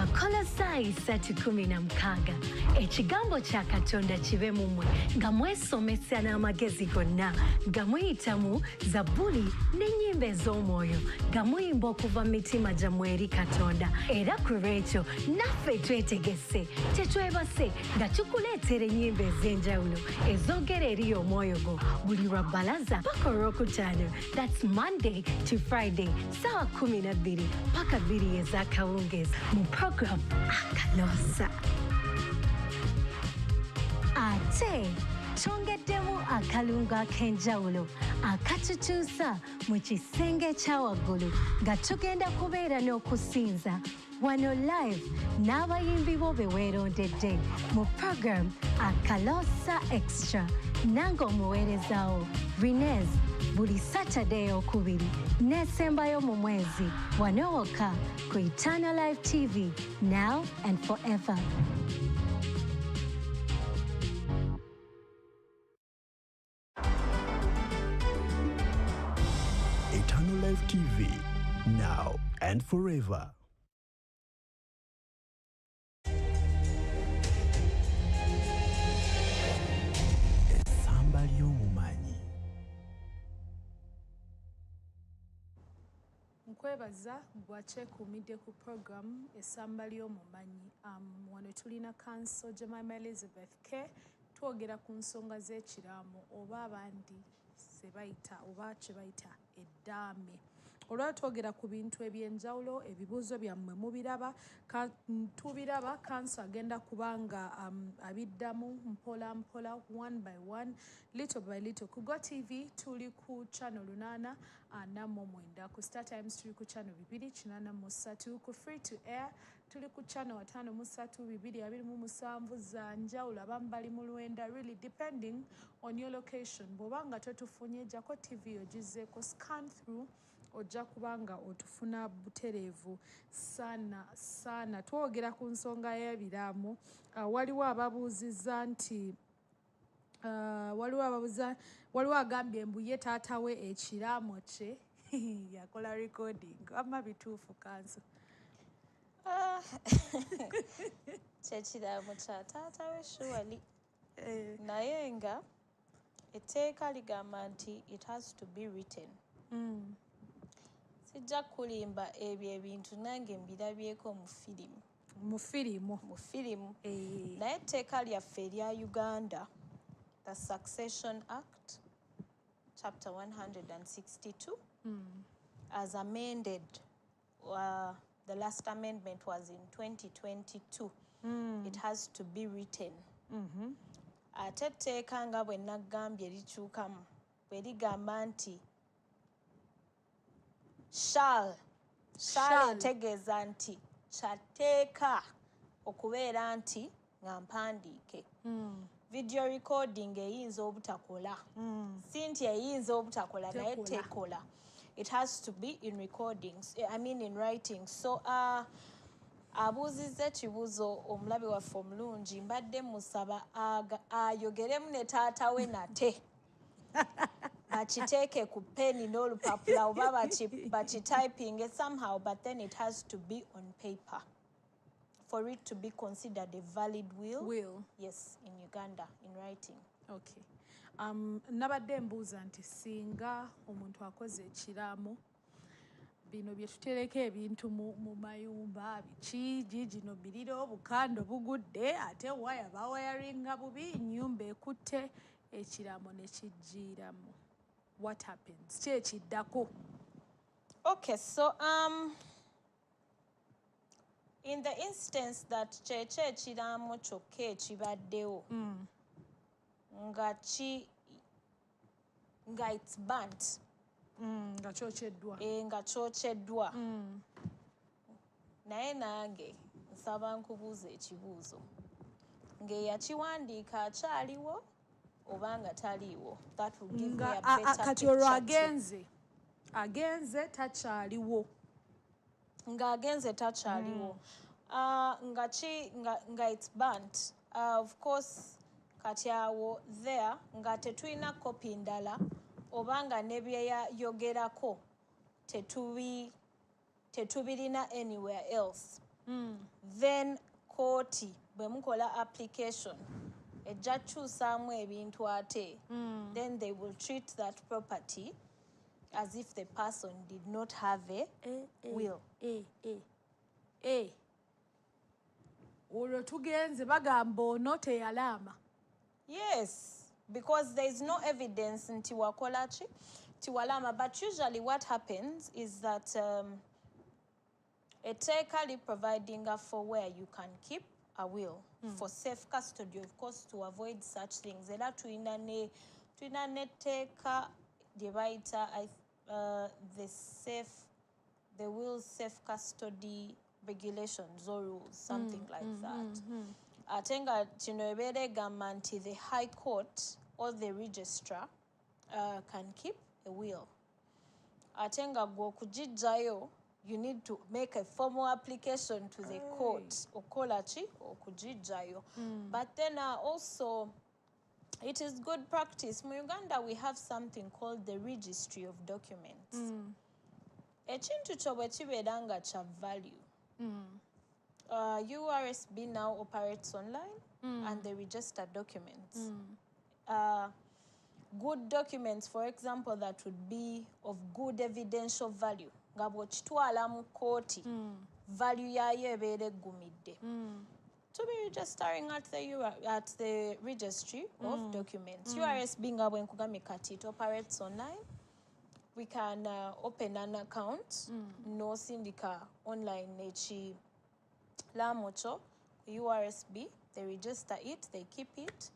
Speaker 7: abakola ssaawa 3:16 ekigambo kya katonda kibe mu mmwe nga mwesomesa n'amagezi gonna nga muyitamu zabbuli n'ennyimba ez'omwoyo nga muyimba okuva mu mitima gyammwe eri katonda era ku lwekyo naffe twetegese tetwebase nga tukuleetera ennyimba ez'enjawulo ezoogera eri omwoyo go buli lwa bbalaza paka olwokutaano. That's Monday to Friday ssaawa 12 paka 2 ez'akawungeezi mu program Akaloosa. Ate twongeddemu akalungu ak'enjawulo akatutuusa mu kisenge kya waggulu nga tugenda kubeera n'okusinza wano live n'abayimbi bo be weerondedde mu program Akaloosa Extra nange omuweerezaawo Rinez buli Saturday okubiri n'esembayo mu mwezi wano wokka ku Eternal Live TV now and forever.
Speaker 1: Eternal Life TV, now and forever. Essamba Ly'Omumanyi.
Speaker 2: Nkwebaza bwakyekuumidde ku program Essamba Ly'Omumanyi. Wano tulina counsel Jemima Elizabeth K. Twogera ku nsonga z'ekiraamo oba abandi sebayita oba kyebayita eddaame. Olwa twogera ku bintu eby'enjawulo, ebibuuzo byammwe mubiraba, tubiraba counsel agenda kubanga abiddamu mpola mpola, one by one, little by little. Ku GoTV tuli ku channel 849, ku Startimes tuli ku channel 283, ku free to air tuli ku channel 532 227 za njawulo. Abamu bali mu Lwenda, really depending on your location. Bw'obanga totufunye jako TV ogizeeko scan through ojja kubanga otufuna butereevu sana. Twogera ku nsonga y'ebiraamo. Waliwo ababuuzizza nti waliwo agambye mbu ye taata we ekiraamo kye yakola recording. Amma bituufu counsel?
Speaker 3: Kyekiraamo kya taata we surely. Naye nga etteeka ligamba nti it has to be written. Sijja kulimba ebyo ebintu nange mbirabyeko mu firimu. Naye etteeka lyaffe erya Uganda, the Succession Act, chapter 162, as amended, the last amendment was in 2022. It has to be written. Ate etteeka nga bwe nagambye likyukamu bwe ligamba nti shall etegeeza nti kyateeka okubeera nti nga mpandiike. Video recording eyinza obutakola, si nti eyinza obutakola naye tekola. It has to be in recordings, in writing. So abuuzizza ekibuuzo omulabe waffe omulungi, mbadde musaba ayogeremu ne taata we nate bakiteeke ku peni n'olupapula oba bakitypinge somehow, but then it has to be on paper for it to be considered a valid will. Yes, in Uganda, in writing.
Speaker 2: Okay. Nabadde mbuuza nti singa omuntu akoze ekiraamo, bino bye tutereka ebintu mu mayumba biki gino biriro bukando bugudde ate waya bawayaringa bubi, nnyumba ekutte, ekiraamo ne kijjiiramu. What happens? Ki ekiddako?
Speaker 3: Okay, so in the instance that kyekyo ekiraamo kyokka ekibaddewo nga it's burnt,
Speaker 2: nga
Speaker 3: kyokeddwa, naye nange nsaba nkubuuza ekibuuzo, ng'eyakiwandiika akyaliwo oba nga taliiwo? That will give me a better
Speaker 2: kati olwo agenze takyaliwo.
Speaker 3: Ng'agenze takyaliwo. Nga it's burnt. Of course, kati awo there nga tetulina kopi ndala oba nga ne byeyayogerako tetubirina anywhere else. then kooti bwe mukola application ejja kyusaamu ebintu ate then they will treat that property as if the person did not have a will.
Speaker 2: Olwo tugenze bagamba ono teyalaama.
Speaker 3: Yes, because there is no evidence nti wakola ki tiwalaama, but usually what happens is that a tekali providing for where you can keep a will for safe custody, of course, to avoid such things. Era tulina ne teeka lye bayita the will safe custody regulations or rules, something like that. Ate nga kino ebeera egamba nti the High Court or the registrar can keep a will. Ate nga gwe okugijjayo, you need to make a formal application to the court. Okola ki okugijjayo. But then also, it is good practice. Mu Uganda, we have something called the Registry of Documents. Ekintu kyo bwe kibeera nga kya value. URSB now operates online and they register documents. Good documents, for example, that would be of good evidential value. Nga bw'okitwala mu kooti, value yaayo ebeera eggumidde. To be registering at the Registry of Documents. URSB nga bwe nkugambye kati it operates online. We can open an account, n'osindika online ekiraamo kyo, URSB, they register it, they keep it.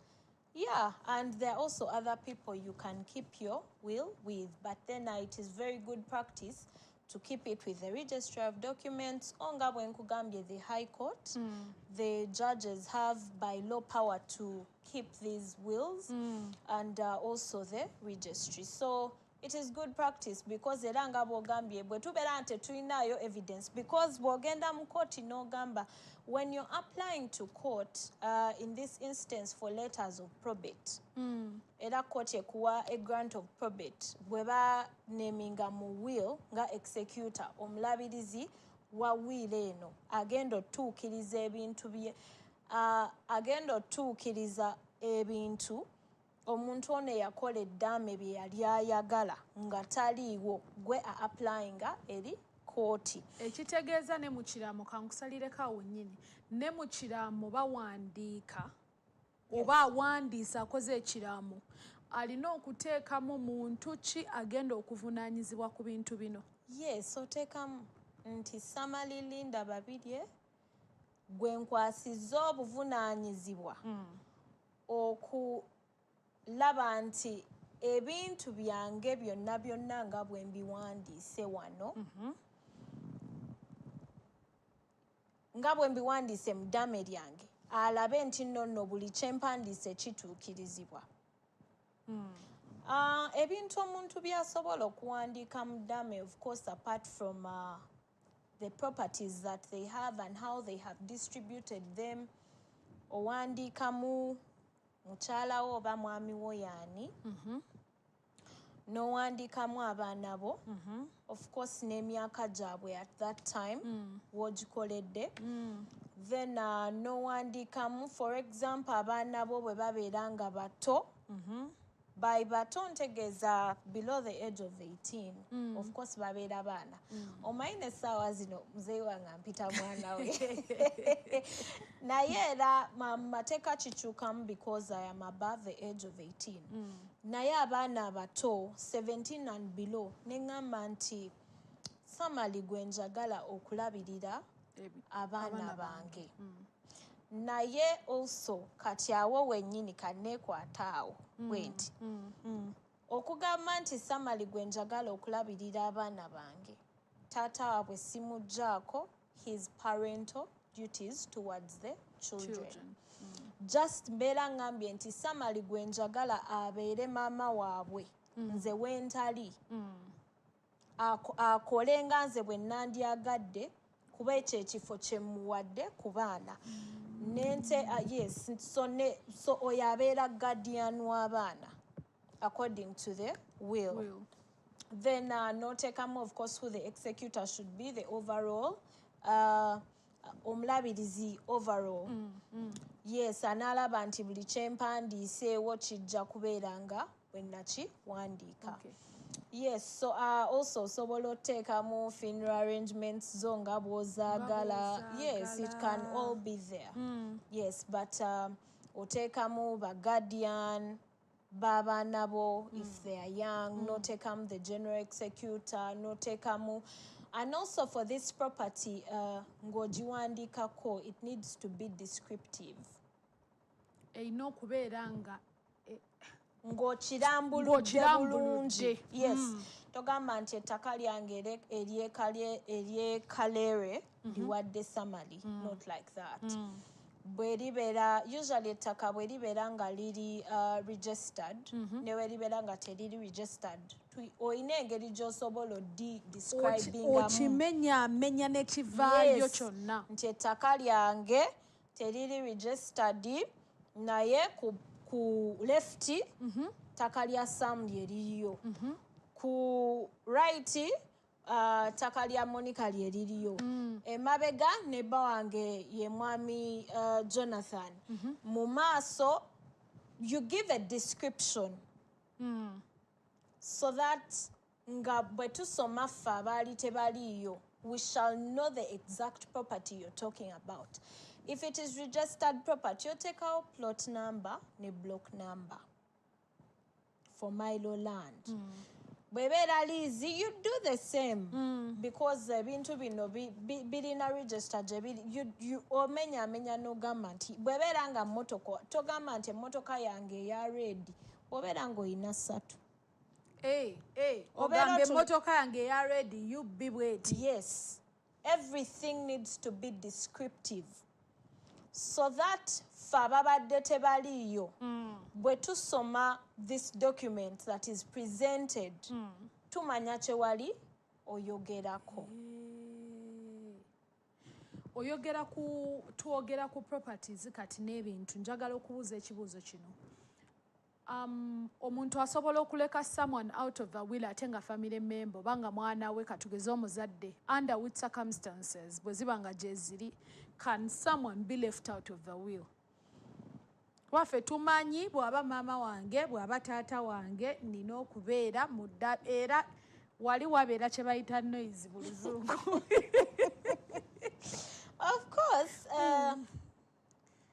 Speaker 3: Yeah, and there are also other people you can keep your will with, but then it is very good practice to keep it with the Registry of Documents. Onga bwe nkugambye the High Court, the judges have by law power to keep these wills and also the registry. So it is good practice because era nga bw'ogambye bwe tubeera nti tulinayo evidence, because bw'ogenda mu kooti n'ogamba when you're applying to court in this instance for letters of probate, era kooti ekuwa a grant of probate bwe baneminga mu will nga executor, omulabirizi wa will eno agenda otuukiriza ebintu bye, agenda otuukiriza ebintu omuntu ono yakola eddaame bye yali ayagala nga taliiwo, gwe applyinga eri kooti.
Speaker 2: Ekitegeeza ne mu kiraamo kankusalireko awo nnyini, ne mu kiraamo bawandiika oba awandiisa akoze ekiraamo alina okuteekamu muntu ki agenda okuvunaanyizibwa ku bintu bino.
Speaker 3: Yes, oteekamu nti Samali Linda Babirye gwe nkwasizza obuvunaanyizibwa okulaba nti ebintu byange byonna byonna nga bwe mbiwandiise wano, nga bwe mbiwandiise mu ddaame lyange, alabe nti nno buli kye mpandiise kituukirizibwa. Ebintu omuntu by'asobola okuwandiika mu ddaame, of course, apart from the properties that they have and how they have distributed them, owandiikamu mukyalawo oba mwami wo yaani, n'owandiikamu abaana bo, of course n'emyaka gyabwe at that time w'ogikoledde, then n'owandiikamu, for example, abaana bo bwe babeera nga bato, by bato ntegeeza below the age of 18, of course babeera baana. Omanyi n'essaawa zino muzeeyi wange ampita mwana we. Naye era mateeka kikyukamu because I am above the age of 18. Naye abaana abato 17 and below neŋŋamba nti Samali gwe njagala okulabirira abaana bange. Naye also kati awo wennyini kanneekwata awo bwenti okugamba nti Samali gwe njagala okulabirira abaana bange, taata waabwe simugjaako his parental duties towards the children. Just mbeera ngambye nti Samali gwe njagala abeere maama waabwe nze wentali, akole nga nze bwe nandyagadde kuba ekyo ekifo kye muwadde ku baana. Yes, so oyo abeera guardian w'abaana according to the will. Then noteekamu, of course, who the executor should be, the overall omulabirizi overall. Yes, analaba nti buli kyempandiiseewo kijja kubeera nga bwe nakiwandiika. Yes, so also osobola oteekamu funeral arrangements zo nga bw'ozaagala. Yes, it can all be there. Yes, but oteekamu ba guardian b'abaana bo if they are young, n'oteekamu the general executor, n'oteekamu. And also for this property, ng'ogiwandiikako, it needs to be descriptive.
Speaker 2: Erina okubeera nga
Speaker 3: ng'okirambuludde bulungi. Yes. Togamba nti ettaka lyange ery'ekalere liwadde summary. Not like that. Bwe libeera, usually ettaka bwe libeera nga liri registered, ne bwe libeera nga teriri registered, olina engeri gy'osobola describingamu.
Speaker 2: Okimenyaamenya ne kivaayo kyonna.
Speaker 3: Nti ettaka lyange teriri registered, naye ku left ttaka lya Sam lyeririyo. Ku right ttaka lya Monica lyeririyo. Emabega nebba wange ye mwami Jonathan. Mu maaso, you give a description so that nga bwe tusoma ffe abaali tebaliiyo, we shall know the exact property you're talking about. If it is registered property, you take out plot number ne block number for Milo land. Bwebera lizi, you do the same because bintu bino birina register you omenya no gamba nti bwebera nga motoko togamba nti emotoka yange ya red bwebera ngo ina 3.
Speaker 2: Ogambe emotoka yange ya red you be wait.
Speaker 3: Yes, everything needs to be descriptive so that fababadde tebaliyo bwe tusoma this document that is presented tumanya kyewali oyogerako.
Speaker 2: Tuwogera ku properties kati n'ebintu. Njagala okubuuza ekibuuzo kino. Omuntu asobola okuleka someone out of a will ate nga family member banga mwana we katugeze omuzadde under which circumstances bwe ziba nga gye ziri, can someone be left out of the will? Waffe tumanyi bw'aba maama wange bw'aba taata wange nina okubeera mudda era wali wabeera kye bayita noise mu Luzungu.
Speaker 3: Of course,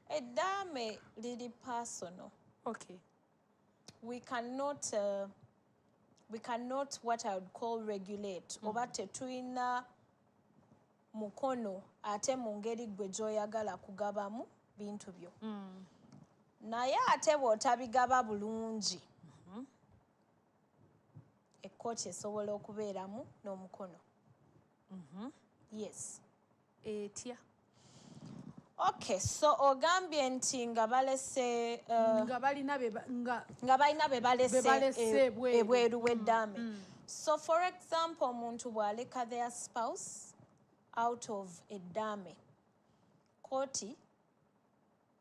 Speaker 3: eddaame liri personal.
Speaker 2: Okay.
Speaker 3: We cannot what I would call regulate. Oba tetulina mukono ate mu ngeri gwe gy'oyagala kugabamu bintu byo. Naye ate bw'otabigaba bulungi, ekkooti esobola okubeeramu n'omukono. Yes.
Speaker 2: Etya.
Speaker 3: Okay, so ogambye nti nga balese
Speaker 2: nga balina
Speaker 3: be balese ebweru w'eddaame. So for example, omuntu bw'aleka their spouse out of eddaame, kooti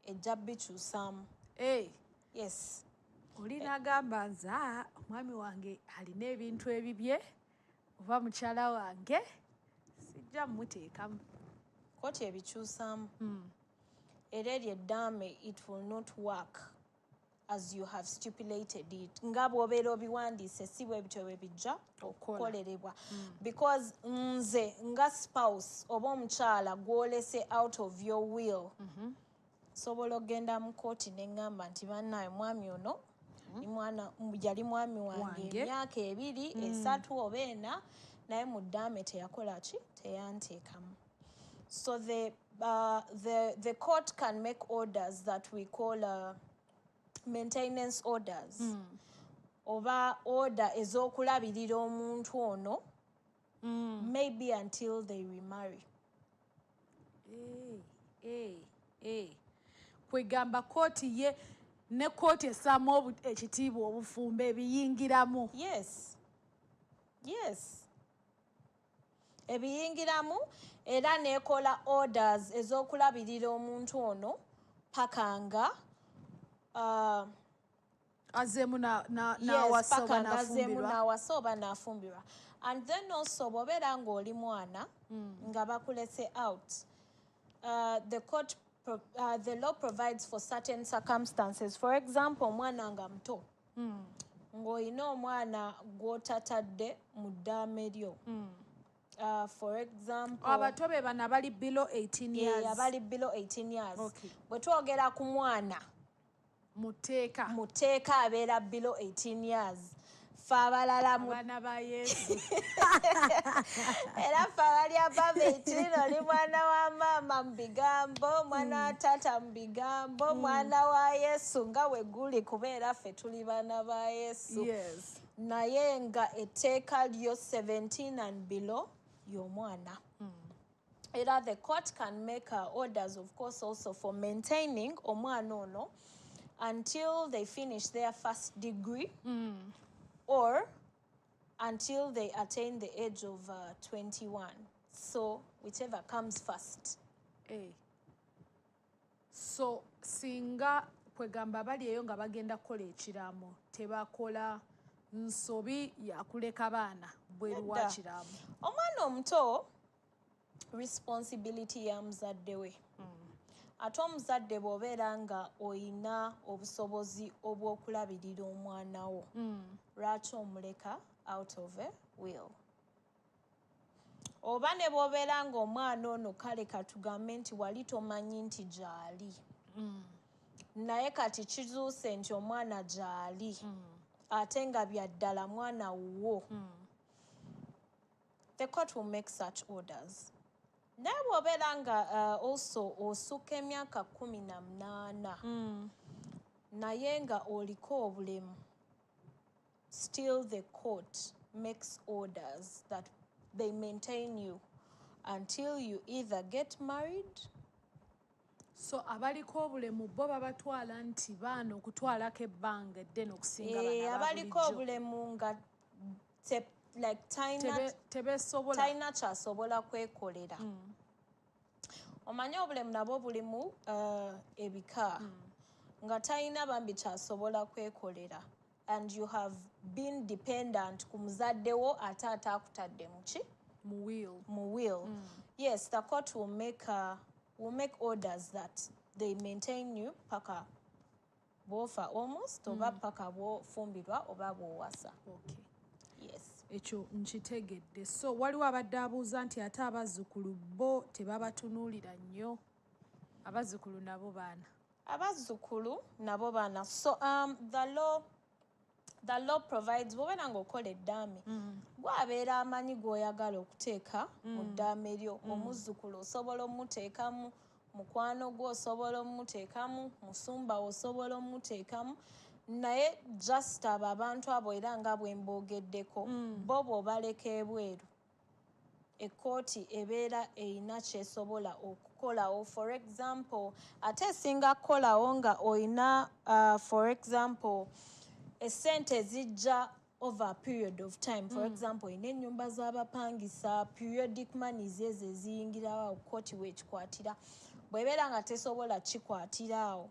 Speaker 3: ejja bikyusaamu. Yes.
Speaker 2: Olina agamba nza omwami wange alina ebintu ebibye oba mukyala wange sijja muteekamu.
Speaker 3: Kooti ebikyusaamu. Era eryo eddaame, it will not work as you have stipulated it. Nga bw'obeera obiwandiise si bwe bityo bwe bijja okukolerebwa. Because nze nga spouse oba omukyala gw'olese out of your will, sobola ogenda mu kooti ne ngamba nti bannaye mwami ono yali mwami wange emyaka 2, 3 oba 4, naye mu ddaame teyakola ki? Teyanteekamu. So the court can make orders that we call maintenance orders. Oba order ez'okulabirira omuntu ono maybe until they remarry.
Speaker 2: Kwegamba kooti ye ne kooti essaamu ekitiibwa obufumbo ebiyingiramu.
Speaker 3: Yes. Ebiyingiramu era nekola orders ez'okulabirira omuntu ono paka nga
Speaker 2: azemu
Speaker 3: n'awasa oba n'afumbirwa. And then also bw'obeera ng'oli mwana nga bakulese out, the law provides for certain circumstances. For example, omwana nga muto ng'olina omwana gw'otatadde mu ddaame lyo. For example,
Speaker 2: abato be bana bali below 18 years.
Speaker 3: Abali below 18 years.
Speaker 2: Okay.
Speaker 3: Bwe twogera ku mwana muteeka abeera below 18 years. Fe abalala
Speaker 2: abaana ba Yesu.
Speaker 3: Era fe abali above 18 oli mwana wa maama mu bigambo, mwana wa taata mu bigambo, mwana wa Yesu nga we guli kubeera ffe tuli baana ba Yesu.
Speaker 2: Yes.
Speaker 3: Naye nga etteeka lyo 17 and below y'omwana. Era the court can make orders, of course, also for maintaining omwana ono until they finish their first degree or until they attain the age of 21. So whichever comes first.
Speaker 2: So singa kwegamba bali eyo nga bagenda kukola ekiraamo tebakola nsobi yakuleka baana bweru wa kiraamo.
Speaker 3: Omwana omuto responsibility ya muzadde we. Ate omuzadde bw'obeera nga oyina obusobozi obw'okulabirira omwana wo, lwaki omuleka out of a will? Oba ne bw'obeera nga omwana ono kale katugambe nti wali tomanyi nti gy'ali, naye kati kizuuse nti omwana gy'ali ate nga byaddala mwana wo, the court will make such orders. Naye bw'obeera nga also osukka emyaka 18 naye nga oliko obulemu, still the court makes orders that they maintain you until you either get married.
Speaker 2: So abaliko obulemu bo babatwala nti baana okutwalako ebbanga eddene okusinga bana ababulijjo. Abaliko
Speaker 3: obulemu nga like talina kyasobola kwekolera. Omanyi obulemu nabwo bulimu ebika nga talina bambi kyasobola kwekolera, and you have been dependent ku muzadde wo ate ataakutadde
Speaker 2: mu
Speaker 3: will. Yes, the court will make orders that they maintain you paka bwofa almost oba paka bwofumbirwa oba bwowasa.
Speaker 2: Okay.
Speaker 3: Yes.
Speaker 2: Ekyo nkitegedde. So waliwo abadde abuuza nti ate abazzukulu bo tebabatunuulira nnyo. Abazzukulu nabo baana.
Speaker 3: Abazzukulu nabo baana. So the law provides bw'obeera ng'okola eddaame gw'abeera amanyi gw'oyagala okuteeka mu ddaame lyo. Omuzzukulu osobola omuteekamu, mukwano gwo osobola omuteekamu, musumba osobola omuteekamu, naye just abo abantu abo era nga bwe mboogeddeko bo bw'obaleka ebweru ekkooti ebeera erina kyesobola okukolawo. For example, ate esinga kukolawo nga oyina for example essente zijja over a period of time. For example, oyina ennyumba z'abapangisa, periodic monies ezo eziyingirawo kkooti weekikwatira. Bw'ebeera nga tesobola kikwatirawo,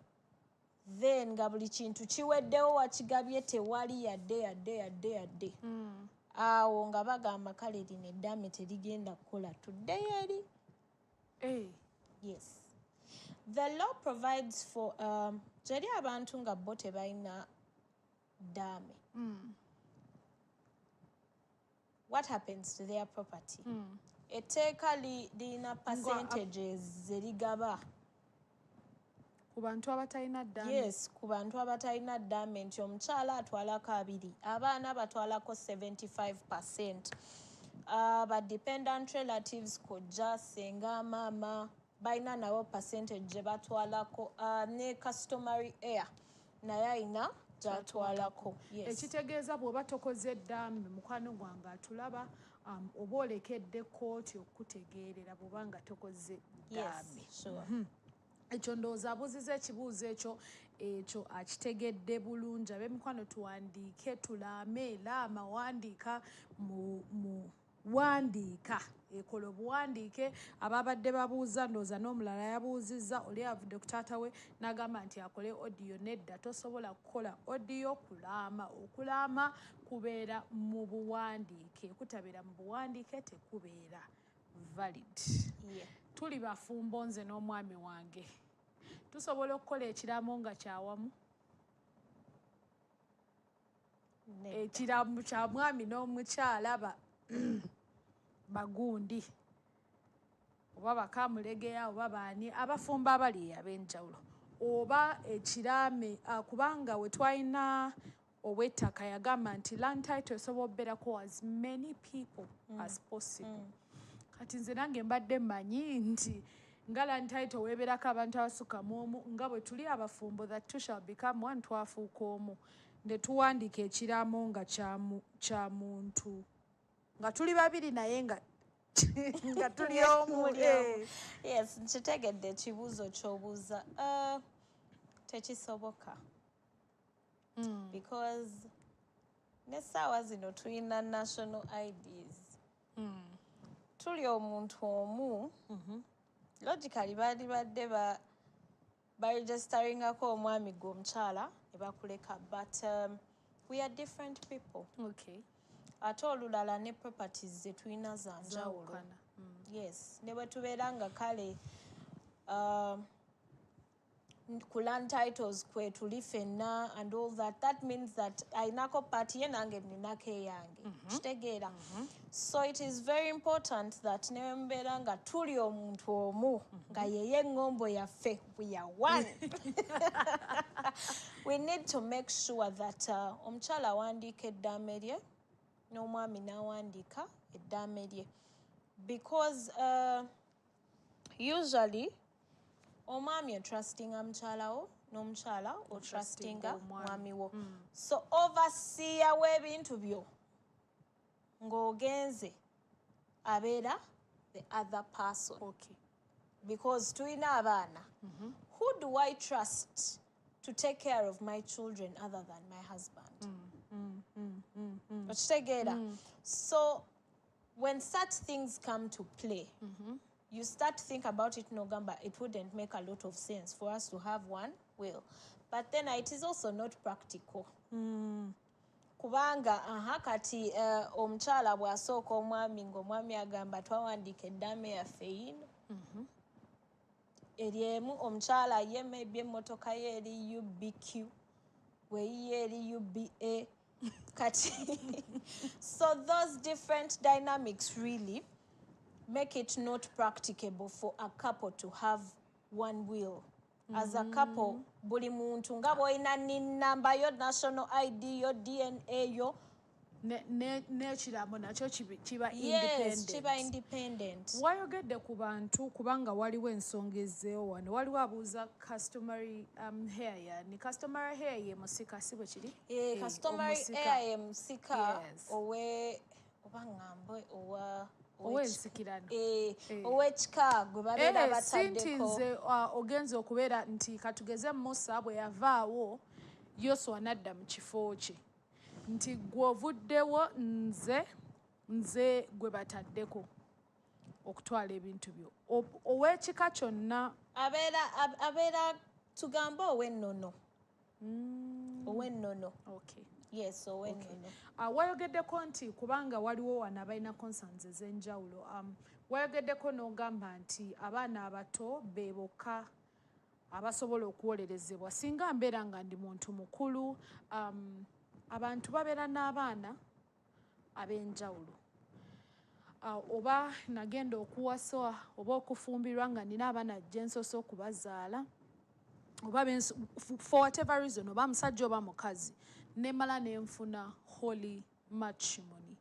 Speaker 3: then nga buli kintu kiweddewo wakigabye tewali yadde awo nga bagamba kale lino eddaame terigenda kukola tuddeyo eri. Yes. The law provides for gyeri abantu nga bo tebalina ddaame. What happens to their property? Etteeka lirina percentages ze ligaba
Speaker 2: ku bantu abatalina ddaame.
Speaker 3: Yes, ku bantu abatalina ddaame nti omukyala atwalako 2, abaana batwalako 75%. Ba dependent relatives kojja senga maama balina nabo percentage gye batwalako, ne customary heir naye alina gy'atwalako.
Speaker 2: Ekitegeeza bw'oba tokoze ddaame mukwano gwange atulaba oba olekedde kkooti okutegeerera bw'oba nga tokoze ddaame. Ekyo ndowooza abuuziza ekibuuzo ekyo akitegedde bulungi. Ab'emikwano tuwandiike tulaame laama wandiika mu wandiika ekola obuwandiike. Ababadde babuuza ndowooza n'omulala yabuuzizza oli avudde ku taata we n'agamba nti akole audio. Nedda tosobola kukola audio kulaama. Okulaama kubeera mu buwandiike, kutabeera mu buwandiike tekubeera valid. tuli bafumbo nze n'omwami wange tusobola okukola ekiraamo nga kyawamu ekiraamo kya mwami n'omukyala bagundi oba bakamulegeya oba baani abafumbo abali ab'enjawulo oba ekiraame kubanga we twalina ow'ettaka yagamba nti land title esobola okubeerako as many people as possible kati nze nange mbadde mmanyi nti nga land title weebeerako abantu abasukka mu omu nga bwe tuli abafumbo that two shall become one twafuuka omu ne tuwandiika ekiraamo nga kya muntu nga tuli babiri naye nga tuli omu.
Speaker 3: Yes, nkitegedde ekibuuzo ky'obuuza tekisoboka because n'essaawa zino tulina national IDs tuli omuntu omu logically badde baregisteringako omwami gwe omukyala ne bakuleka but we are different people.
Speaker 2: Okay.
Speaker 3: Ate olulala ne properties ze tulina za njawulo. Yes, ne bwe tubeera nga kale ku land titles kwe tuli ffenna and all that means that ayinako party ye nange ninako eyange kitegeera. So it is very important that ne mbeera nga tuli omuntu omu nga yeye ngombo yaffe we are one. We need to make sure that omukyala awandiika eddaame lye n'omwami n'awandiika eddaame lye because usually omwami otrustinga mukyalawo n'omukyala otrustinga mwami wo so overseer w'ebintu byo ng'ogenze abeera the other person.
Speaker 2: Okay.
Speaker 3: Because tulina abaana who do I trust to take care of my children other than my husband? Okitegeera. So when such things come to play you start to think about it nogamba it wouldn't make a lot of sense for us to have one will, but then it is also not practical kubanga kati omukyala bw'asooka omwami ng'omwami agamba twawandiika eddaame yaffe yino eri emu omukyala ye maybe emmotoka ye eri UBQ weyiye eri UBA kati so those different dynamics really make it not practicable for a couple to have one will. As a couple, buli muntu nga bw'olina NIN yo national ID yo DNA yo
Speaker 2: n'ekiraamo nakyo kiba
Speaker 3: yes, kiba independent.
Speaker 2: Wayogedde ku bantu kubanga waliwo ensonga ezzeewo wano waliwo abuuza customary hair yani customary hair ye musika si bwe kiri
Speaker 3: customary hair ye musika owe oba ngambe owa
Speaker 2: ow'ensikirano
Speaker 3: ow'ekika gwe babeera bataddeko
Speaker 2: sinti nze ogenza okubeera nti katugeze Musa bwe yavaawo Yoswa n'adda mu kifo kye nti gw'ovuddewo nze gwe bataddeko okutwala ebintu byo ow'ekika kyonna
Speaker 3: abeera tugambe ow'ennono ow'ennono.
Speaker 2: Okay.
Speaker 3: Yes, ow'ennono.
Speaker 2: Wayogeddeko nti kubanga waliwo wano abalina concerns ez'enjawulo wayogeddeko n'ogamba nti abaana abato be bokka abasobola okuwolerezebwa singa mbeera nga ndi muntu mukulu abantu babeera n'abaana ab'enjawulo oba nagenda okuwasa oba okufumbirwa nga nina abaana gye nsoose okubazaala oba for whatever reason oba musajja oba mukazi nemala nenfuna holy matrimony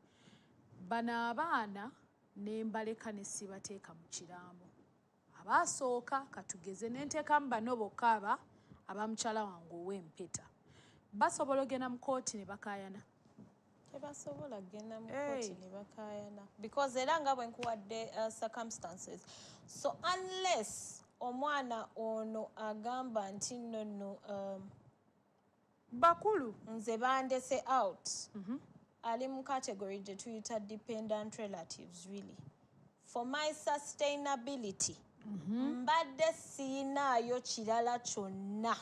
Speaker 2: bano abaana nembaleka ne sibateeka mu kiraamo abaasooka katugeze nenteekamu bano bokka abamukyala wange ow'empeta basobola ogenda mu kooti ne bakaayana
Speaker 3: tebasobola kgenda mu kooti ne bakaayana because era nga bwe nkuwadde circumstances so unless omwana ono agamba nti nno
Speaker 2: bakulu
Speaker 3: nze bandese out ali mu category gye tuyita dependent relatives really for my sustainability mbadde siinaayo kirala kyonna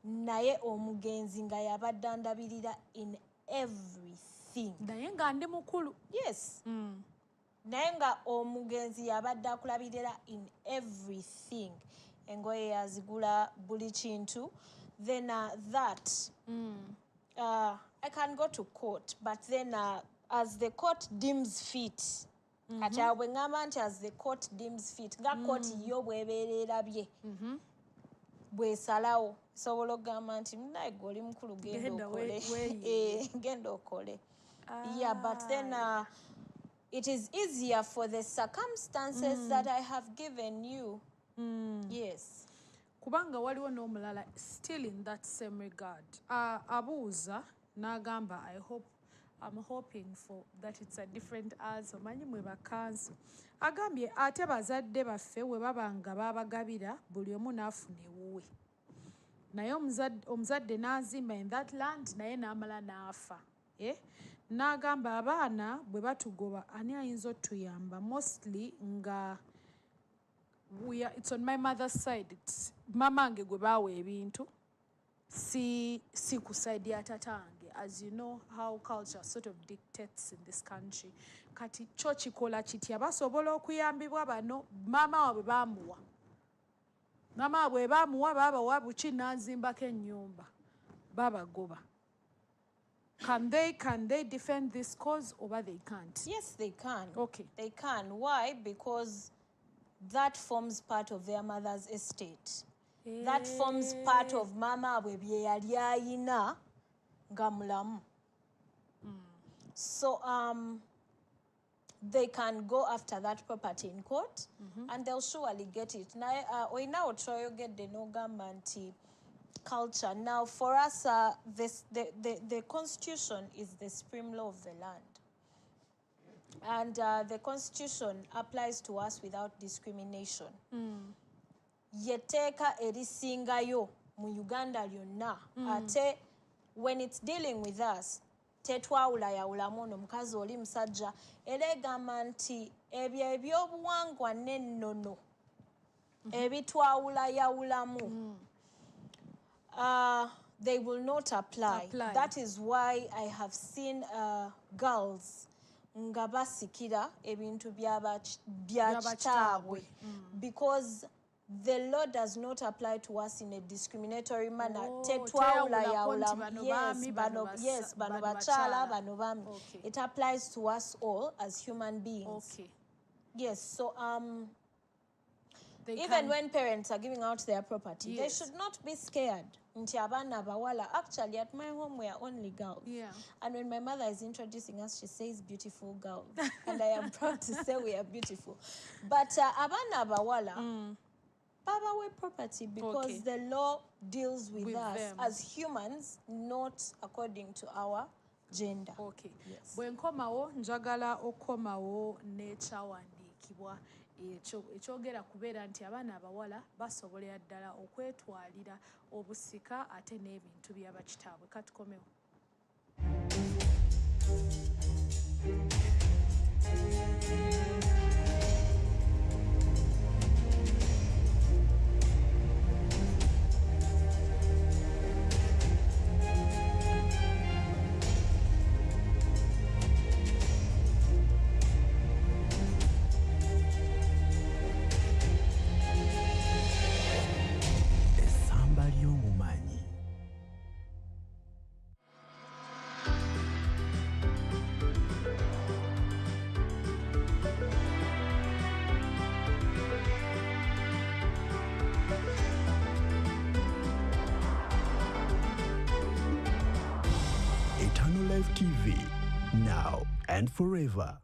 Speaker 3: naye omugenzi nga yabadde andabirira in everything
Speaker 2: naye nga ndi mukulu
Speaker 3: yes naye nga omugenzi yabadde akulabirira in everything engoye yazigula buli kintu then that I can go to court but then as the court deems fit kati awo bwe ngamba nti as the court deems fit nga court yo bw'ebeera erabye bw'esalawo sobola okugamba nti naye gwe oli mukulu genda okole yeah but then it is easier for the circumstances that I have given you yes
Speaker 2: kubanga waliwo n'omulala still in that same regard abuuza n'agamba I'm hoping for that it's a different answer manyi mwe bakanso agambye ate bazadde baffe we babanga babagabira buli omu n'afuna ewuwe naye omuzadde n'azimba in that land naye n'amala n'afa n'agamba abaana bwe batugoba ani ayinza otuyamba mostly nga it's on my mother's side it's mamange gwe baawa ebintu si ku side ya tatange as you know how culture sort of dictates in this country kati kyo kikola kitya basobola okuyambibwa bano mama wabwe bamuwa mama wabwe bamuwa babawa buki n'azimbako ennyumba babagoba can they defend this cause or they can't?
Speaker 3: Yes, they can.
Speaker 2: Okay.
Speaker 3: They can. Why? Because that forms part of their mother's estate. That forms part of mama bwe bye yali ayina nga mulamu. So they can go after that property in court and they'll surely get it. Now oyina otwoyogedde n'ogamba nti culture. Now for us the constitution is the supreme law of the land. And the constitution applies to us without discrimination. Yeteeka erisingayo mu Uganda lyonna. Ate when it's dealing with us, tetwawula yawulamu ono mukazi oli musajja era egamba nti ebyo ebyobuwangwa n'ennono ebitwawula yawulamu they will not apply. That is why I have seen girls nga basikira ebintu bya kitaabwe because the law does not apply to us in a discriminatory manner. Tetwawula yawulamu. Yes, bano bachala, bano bami. It applies to us all as human beings.
Speaker 2: Okay.
Speaker 3: Yes, so even when parents are giving out their property, they should not be scared. Nti abaana bawala. Actually, at my home, we are only girls. Yeah. And when my mother is introducing us, she says, beautiful girls. And I am proud to say we are beautiful. But abaana bawala, baba we property because the law deals with us them as humans, not according to our gender.
Speaker 2: Okay. Yes. Bwe nkomawo njagala okomawo n'ekyawandiikibwa ekyogera kubeera nti abaana abawala basobolera ddala okwetwalira obusika ate n'ebintu by'abakitaabwe. Katukomewo.
Speaker 1: Essamba Ly'Omumanyi. Eternal Life TV, now and forever.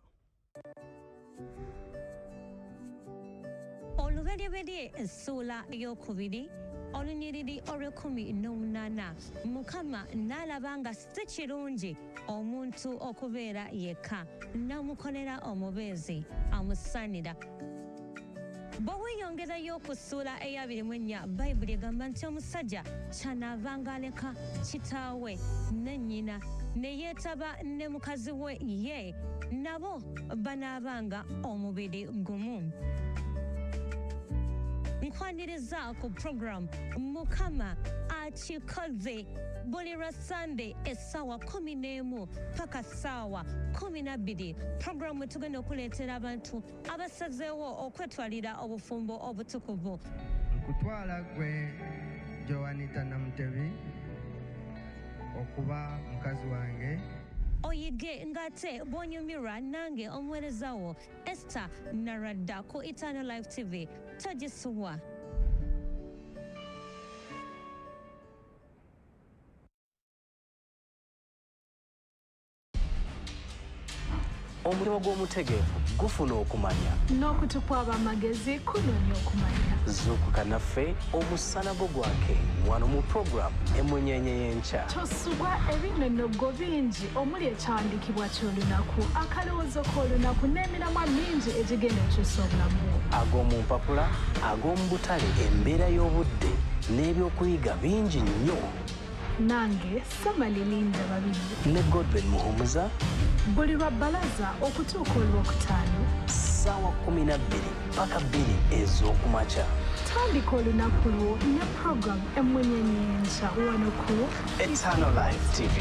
Speaker 4: Olubereberye essula ey'okubiri olunyiriri olw'18 Mukama n'alaba nga si kirungi omuntu okubeera yekka n'amukolera omubeezi amusaanira. Bwe weeyongerayo ku ssuula eya 24 Bayibuli egamba nti omusajja ky'anaavanga aleka kitaawe ne nnyina ne yeetaba ne mukazi we ye nabo banaabanga omubiri gumu. nkwaniriza ku program Mukama akikoze buli lwa Sunday essaawa 11 paka ssaawa 12. Program we tugenda okuleetera abantu abasazeewo okwetwalira obufumbo obutukuvu.
Speaker 5: Nkutwala gwe Joanita Namutebi okuba mukazi wange.
Speaker 4: Oyige ngate bw'onyumirwa nange omuweerezaawo Esther Naradda ku Eternal Life TV. Togisubwa.
Speaker 6: Omulimu gw'omutegeevu gufuna okumanya
Speaker 2: n'okutukwaba amagezi kunoonya okumanya.
Speaker 6: zuukuka naffe omusana gwo gwake wano mu programu Emunyenye y'enkya.
Speaker 2: Tosubwa ebinnonogo bingi omuli ekyawandiikibwa ky'olunaku, akalowoozo k'olunaku n'emiramwa mingi egigenda okyusa obulamu bwo.
Speaker 6: Ag'omu mpapula, ag'omu butale, embeera y'obudde n'ebyokuyiga bingi nnyo.
Speaker 2: Nange Samalilinda babiri
Speaker 6: Ne Godwin Muhumuza.
Speaker 2: buli lwa bbalaza okutuuka olwokutaano
Speaker 6: ssaawa 12 paka 2 ez'okumakya.
Speaker 2: tandika olunaku lwo ne program Emunyenye y'enkya wano ku
Speaker 6: Eternal Life TV.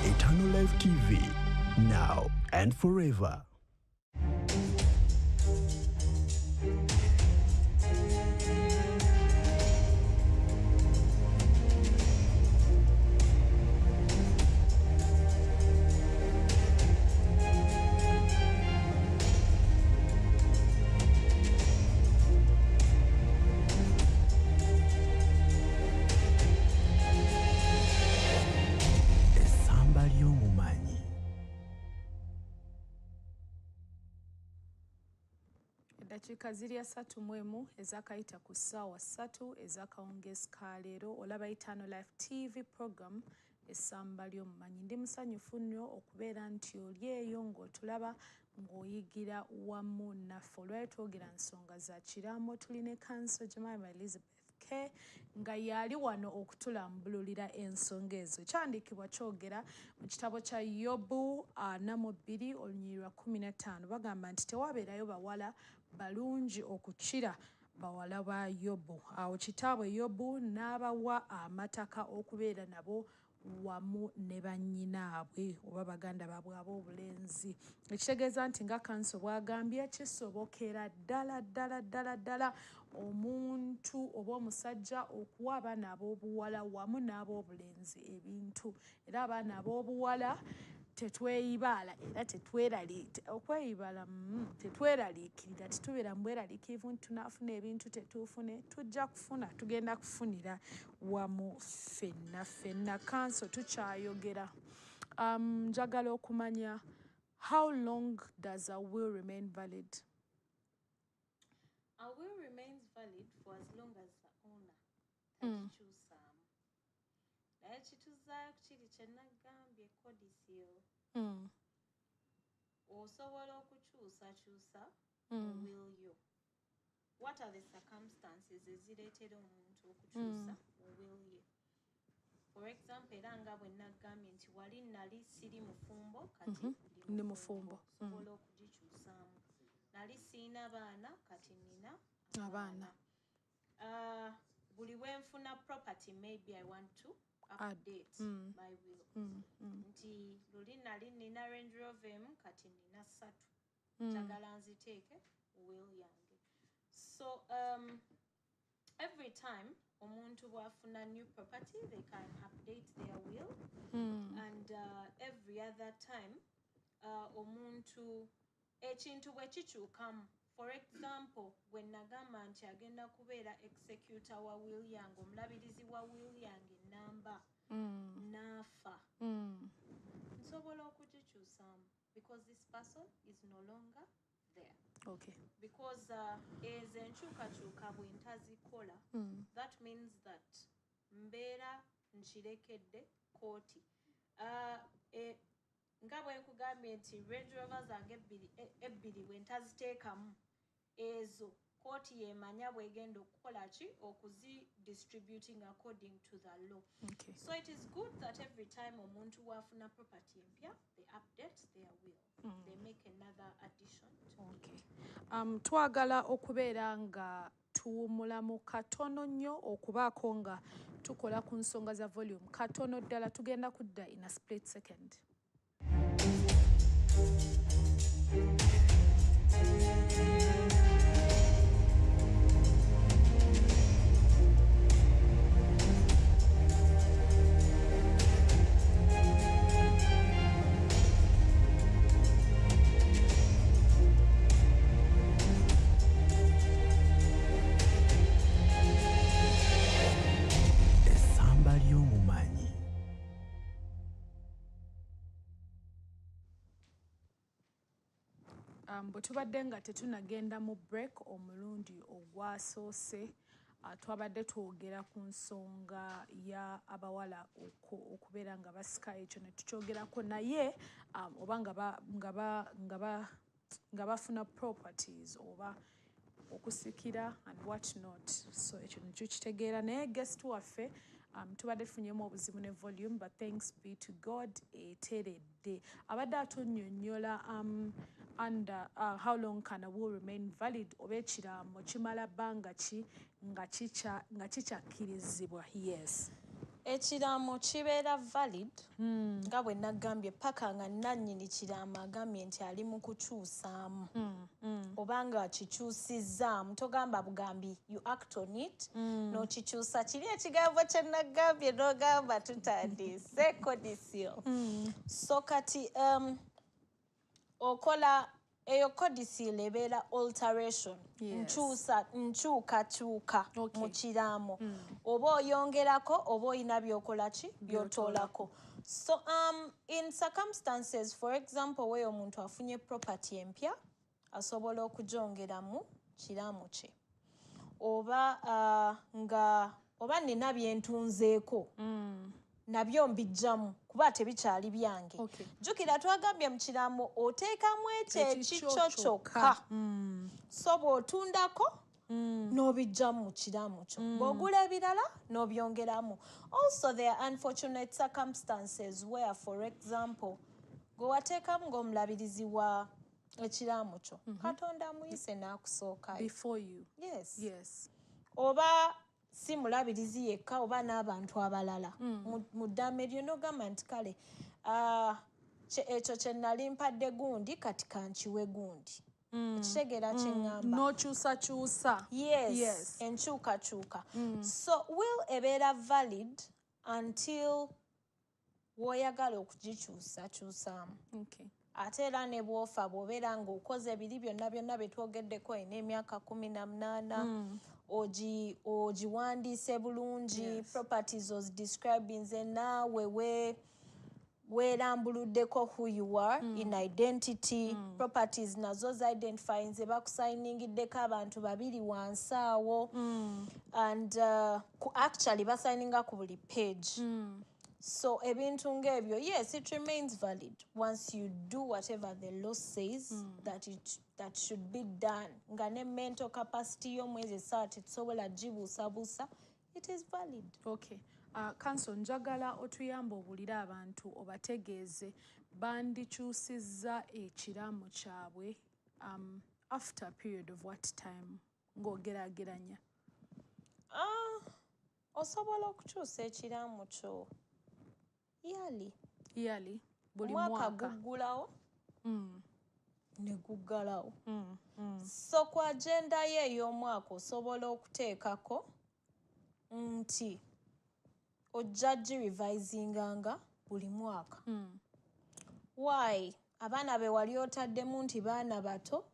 Speaker 1: Eternal Life TV, now and forever. Essamba Ly'Omumanyi.
Speaker 2: eddakiika ziri 31 ezakayita ku ssaawa 3 ezakawungeezi ka leero. Olaba Eternal Life TV program Essamba Ly'Omumanyi. Ndi musanyufu nnyo okubeera nti oli eyo ng'otulaba ng'oyigira wamu naffe. Olwali twogera nsonga za kiraamo, tuli ne counsel Elizabeth K nga yali wano okutulambululira ensonga ezo. Kyandiikibwa kyogera mu kitabo kya Yobu 42 olunyiriri 15 bagamba nti tewabeerayo bawala balungi okukira bawala ba Yobu. Awo kitaabwe Yobu n'abawa amataka okubeera nabo wamu ne bannyinaabwe oba baganda baabwe ab'obulenzi. Ekitegeeza nti nga counsel bw'agambye kisobokera ddala omuntu oba omusajja okuwa abaana ab'obuwala wamu n'ab'obulenzi ebintu. Era abaana ab'obuwala tetweyibaala era tetweraliikirira, tetubeera mu bweraliikirivu nti tunaafuna ebintu tetuufune, tujja kufuna, tugenda kufunira wamu ffenna. Counsel tukyayogera. Njagala okumanya, how long does a will remain valid?
Speaker 3: A will remains valid for as long as the owner takikyusaamu. Naye kituzaayo kiri kye nagambye kodisiyo. Osobola okukyusakyusa will yo. What are the circumstances ezireetera omuntu okukyusa will ye? For example, era nga bwe nagambye nti wali nali siri mufumbo kati ndi mufumbo. Osobola okugikyusaamu. Nali siina baana kati nina abaana. Buli wenfuna property, maybe I want to update my will. Nti luli nali nina Range Rover kati nina 3. Njagala nziteeke will yange. So every time omuntu bw'afuna new property, they can update their will. And every other time omuntu ekintu bwe kikyukamu. For example, when nagamba nti agenda kubeera executor wa will yange, omulabirizi wa will yange namba n'afa, nsobola okugikyusa. because this person is no longer there.
Speaker 2: Okay.
Speaker 3: Because as enkyukakyuka bwe ntazikola, that means that mbeera nkirekedde kooti. Nga bwe nkugambye nti Range Rover zange ebbiri bwe ntaziteekamu ezo kooti yemanya bw'egenda okukola ki okuzi-distributing according to the law.
Speaker 2: Okay.
Speaker 3: So it is good that every time omuntu wafuna property empya, they update their will. They make another addition to
Speaker 2: okay. Twagala okubeera nga tuwumulamu katono nnyo okubaako nga tukola ku nsonga za volume katono ddala. Tugenda kudda in a split second.
Speaker 1: Essamba Ly'Omumanyi.
Speaker 2: Bwe tubadde nga tetunagenda mu break omulundi ogwasoose, twabadde twogera ku nsonga ya abawala okubeera nga basika, ekyo ne tukyogerako naye oba nga bafuna properties oba okusikira and what not. So ekyo nekyo kitegeera naye guest waffe tubadde tufunyemu obuzibu ne volume, but thanks be to God eteredde. Abadde atunnyonnyola under how long can a will remain valid, oba ekiraamo kimala bbanga ki nga kikyakkirizibwa. Yes,
Speaker 3: ekiraamo kibeera valid nga bwe nagambye paka nga nannyini kiraamo agambye nti ali mu kukyusaamu oba nga kikyusizzaamu, togamba bugambi, you act on it n'okikyusa. Kiri ekigambo kye nagambye n'ogamba tutandise condition. So kati okola eyo codicil ebeera alteration, nkyukakyuka mu kiraamo, oba oyongerako oba oyina byokola ki byotoolako. So in circumstances, for example, where omuntu afunye property empya asobola okugyongera mu kiraamo kye, oba oba nina byentunzeeko nabyo mbijjamu kuba tebikyali byange. Jjukira twagambye mu kiraamo oteekamu ekyo ekikyo kyokka, so bw'otundako n'obijjamu mu kiraamo kyo, bw'ogula ebirala n'obyongeramu. Also there are unfortunate circumstances where, for example, gwe wateekamu ng'omulabirizi wa ekiraamo kyo Katonda muyise n'akusookayo
Speaker 2: before you.
Speaker 3: Yes. Oba si mulabirizi yekka oba n'abantu abalala mu ddama eryo n'ogamba nti kale ekyo kye nali mpadde gundi kati kankiwe gundi. Ekitegeera kye ŋŋamba.
Speaker 2: N'okyusakyusa.
Speaker 3: Yes. Enkyukakyuka. So will ebeera valid until w'oyagala okugikyusakyusaamu.
Speaker 2: Okay.
Speaker 3: Ate era ne bw'ofa bw'obeera ng'okoze ebiri byonna betwogeddeko ina emyaka 18 ogiwandiise bulungi, properties ozidescribinze naawe weerambuluddeko who you are in identity, properties nazo zidentifyinze bakusayiningiddeko abantu babiri wansi awo, and actually basayininga ku buli page. So ebintu ng'ebyo, yes, it remains valid once you do whatever the law says that should be done. Nga ne mental capacity y'omwezi essaawa tetusobola gibuusabuusa, it is valid.
Speaker 2: Okay. Counsel, njagala otuyamba obulire abantu obategeeze bandikyusizza ekiraamo kyabwe after a period of what time ng'ogeraageranya?
Speaker 3: Osobola okukyusa ekiraamo kyo
Speaker 2: yearly buli
Speaker 3: mwaka guggulawo ne guggalawo. So ku agenda ye ey'omwaka osobola okuteekako nti ojja gi-revisinganga buli mwaka. Why? Abaana be wali otaddemu nti baana bato,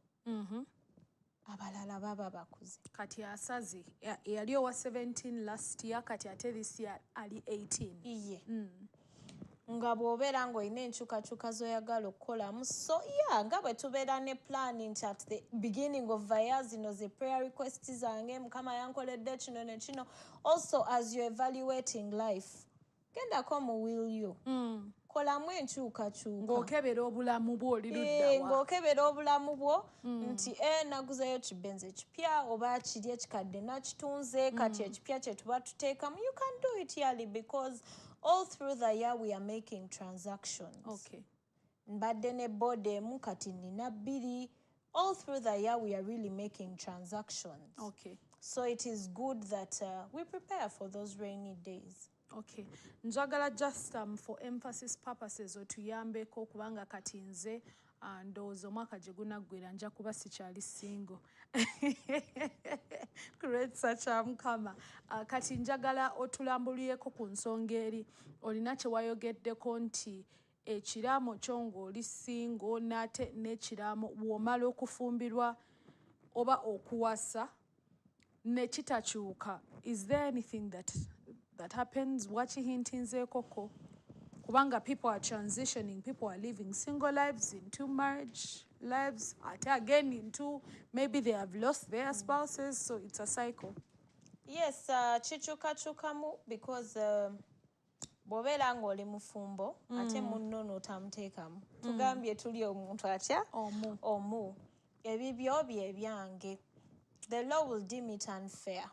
Speaker 3: abalala baba bakuze.
Speaker 2: Kati asaze yali owa 17 last year, kati ate this year ali 18.
Speaker 3: Iye. nga bw'obeera ng'olina enkyukakyuka z'oyagala okukolamu. So yeah, nga bwe tubeera ne planning at the beginning of the year, zino ze prayer requests zange, Mukama yankoledde kino ne kino. Also as you're evaluating life, gendako mu will you. Kolamu enkyukakyuka.
Speaker 2: Ng'okebera obulamu bwo oli ludda wa.
Speaker 3: Ng'okebera obulamu bwo nti naguzeyo kibenzi ekipya oba kiri ekikadde nakitunze kati ekipya kye tuba tuteekamu. You can do it yearly because all through the year we are making transactions.
Speaker 2: Okay.
Speaker 3: Mbadde ne bodemu kati nina 2. All through the year we are really making transactions.
Speaker 2: Okay.
Speaker 3: So it is good that we prepare for those rainy days.
Speaker 2: Okay. Njagala just for emphasis purposes otuyambeko kubanga kati nze ndowooza omwaka gye gunaggwera nja kuba sikyali single. Kuretsa kya Mukama. Kati njagala otulambulireko ku nsonga eri olina kye wayogeddeko nti ekiraamo kyo ng'oli single n'ate n'ekiraamo bw'omala okufumbirwa oba okuwasa ne kitakyuka. Is there anything that happens? Wakihintinzeekoko kubanga people are transitioning, people are living single lives into marriage lives, again into maybe they have lost their spouses, so it's a cycle.
Speaker 3: Yes, kikyukakyukamu because bw'obeera ng'oli mufumbo ate munno n'otamuteekamu. Tugambye tuli omuntu atya? Omu. Ebibyo bye byange. The law will deem it unfair.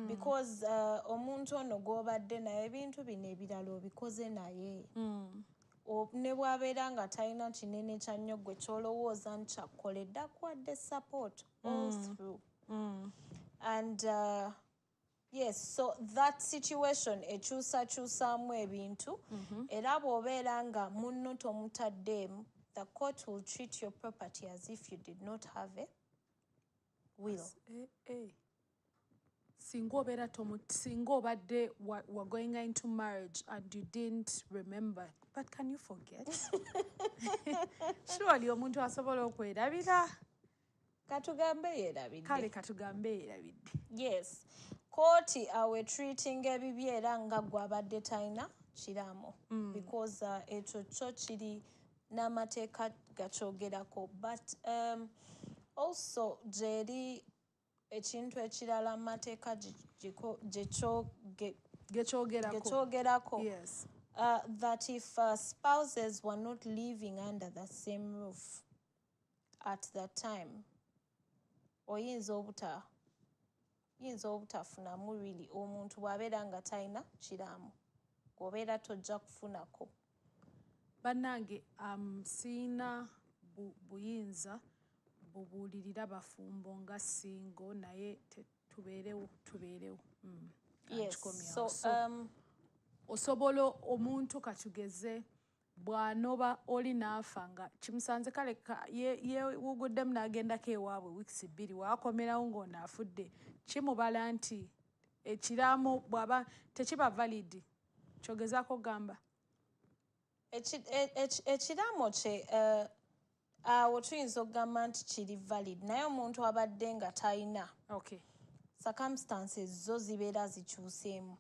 Speaker 3: Because omuntu ono gw'obadde naye ebintu bino ebirala obikoze naye. Ne bw'abeera nga talina kinene kya nnyo gwe ky'olowooza nti kyakkoledde akuwadde support all through. And yes, so that situation ekyusakyusaamu ebintu era bw'obeera nga munno tomutaddeemu, the court will treat your property as if you did not have a will.
Speaker 2: Singa obadde were going into marriage and you didn't remember, but can you forget? Surely omuntu asobola okwerabira.
Speaker 3: Katugambe yerabidde.
Speaker 2: Kale katugambe yerabidde.
Speaker 3: Yes. Kooti awe treating ebibyo era nga gw'abadde talina kiraamo. Because ekyo kyo kiri n'amateeka gakyogerako. But also gyeri ekintu ekirala amateeka gekyogerako.
Speaker 2: Yes.
Speaker 3: That if spouses were not living under the same roof at that time, oyinza obutafunamu really omuntu bw'abeera nga talina kiraamo, gw'obeera tojja kufunako.
Speaker 2: Bannange siina buyinza bubuulirira bafumbo nga singo naye tubeerewo.
Speaker 3: Yes. So
Speaker 2: osobola omuntu katugeze bw'anoba oli n'afa nga kimusanze kale yeewuguddemu n'agendako ewaabwe wiikisi 2 waakomerawo ng'ono afudde, kimubala nti ekiraamo bw'aba tekiba valid. Kyogezaako gamba
Speaker 3: ekiraamo kye awo tuyinza okugamba nti kiri valid naye omuntu abadde nga talina.
Speaker 2: Okay.
Speaker 3: Circumstances zo zibeera zikyuseemu.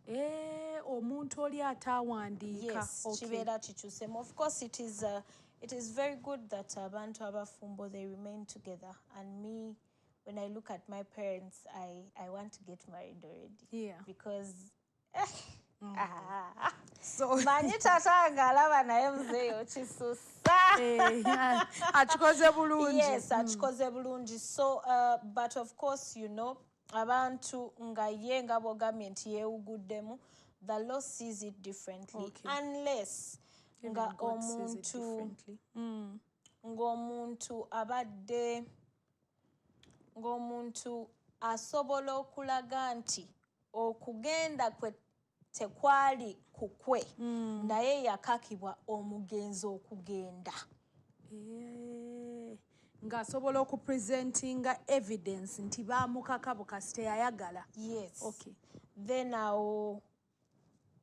Speaker 2: Omuntu oli atawandiika.
Speaker 3: Yes, kibeera kikyuseemu. Of course it is very good that abantu abafumbo they remain together, and me when I look at my parents I want to get married already.
Speaker 2: Yeah.
Speaker 3: Because so manyi tata nga alaba naye muzeeyo kisusa.
Speaker 2: Akikoze bulungi.
Speaker 3: Yes, akikoze bulungi. So but of course you know abantu nga ye nga bw'ogambye nti yeewuguddemu, the law sees it differently.
Speaker 2: Okay.
Speaker 3: Unless nga ng'omuntu abadde ng'omuntu asobola okulaga nti okugenda kwe tekwali kukwe naye yakakibwa omugenzi okugenda.
Speaker 2: Ng'asobola okupresentinga evidence nti baamukaka bukasi teyayagala.
Speaker 3: Yes.
Speaker 2: Okay.
Speaker 3: Then awo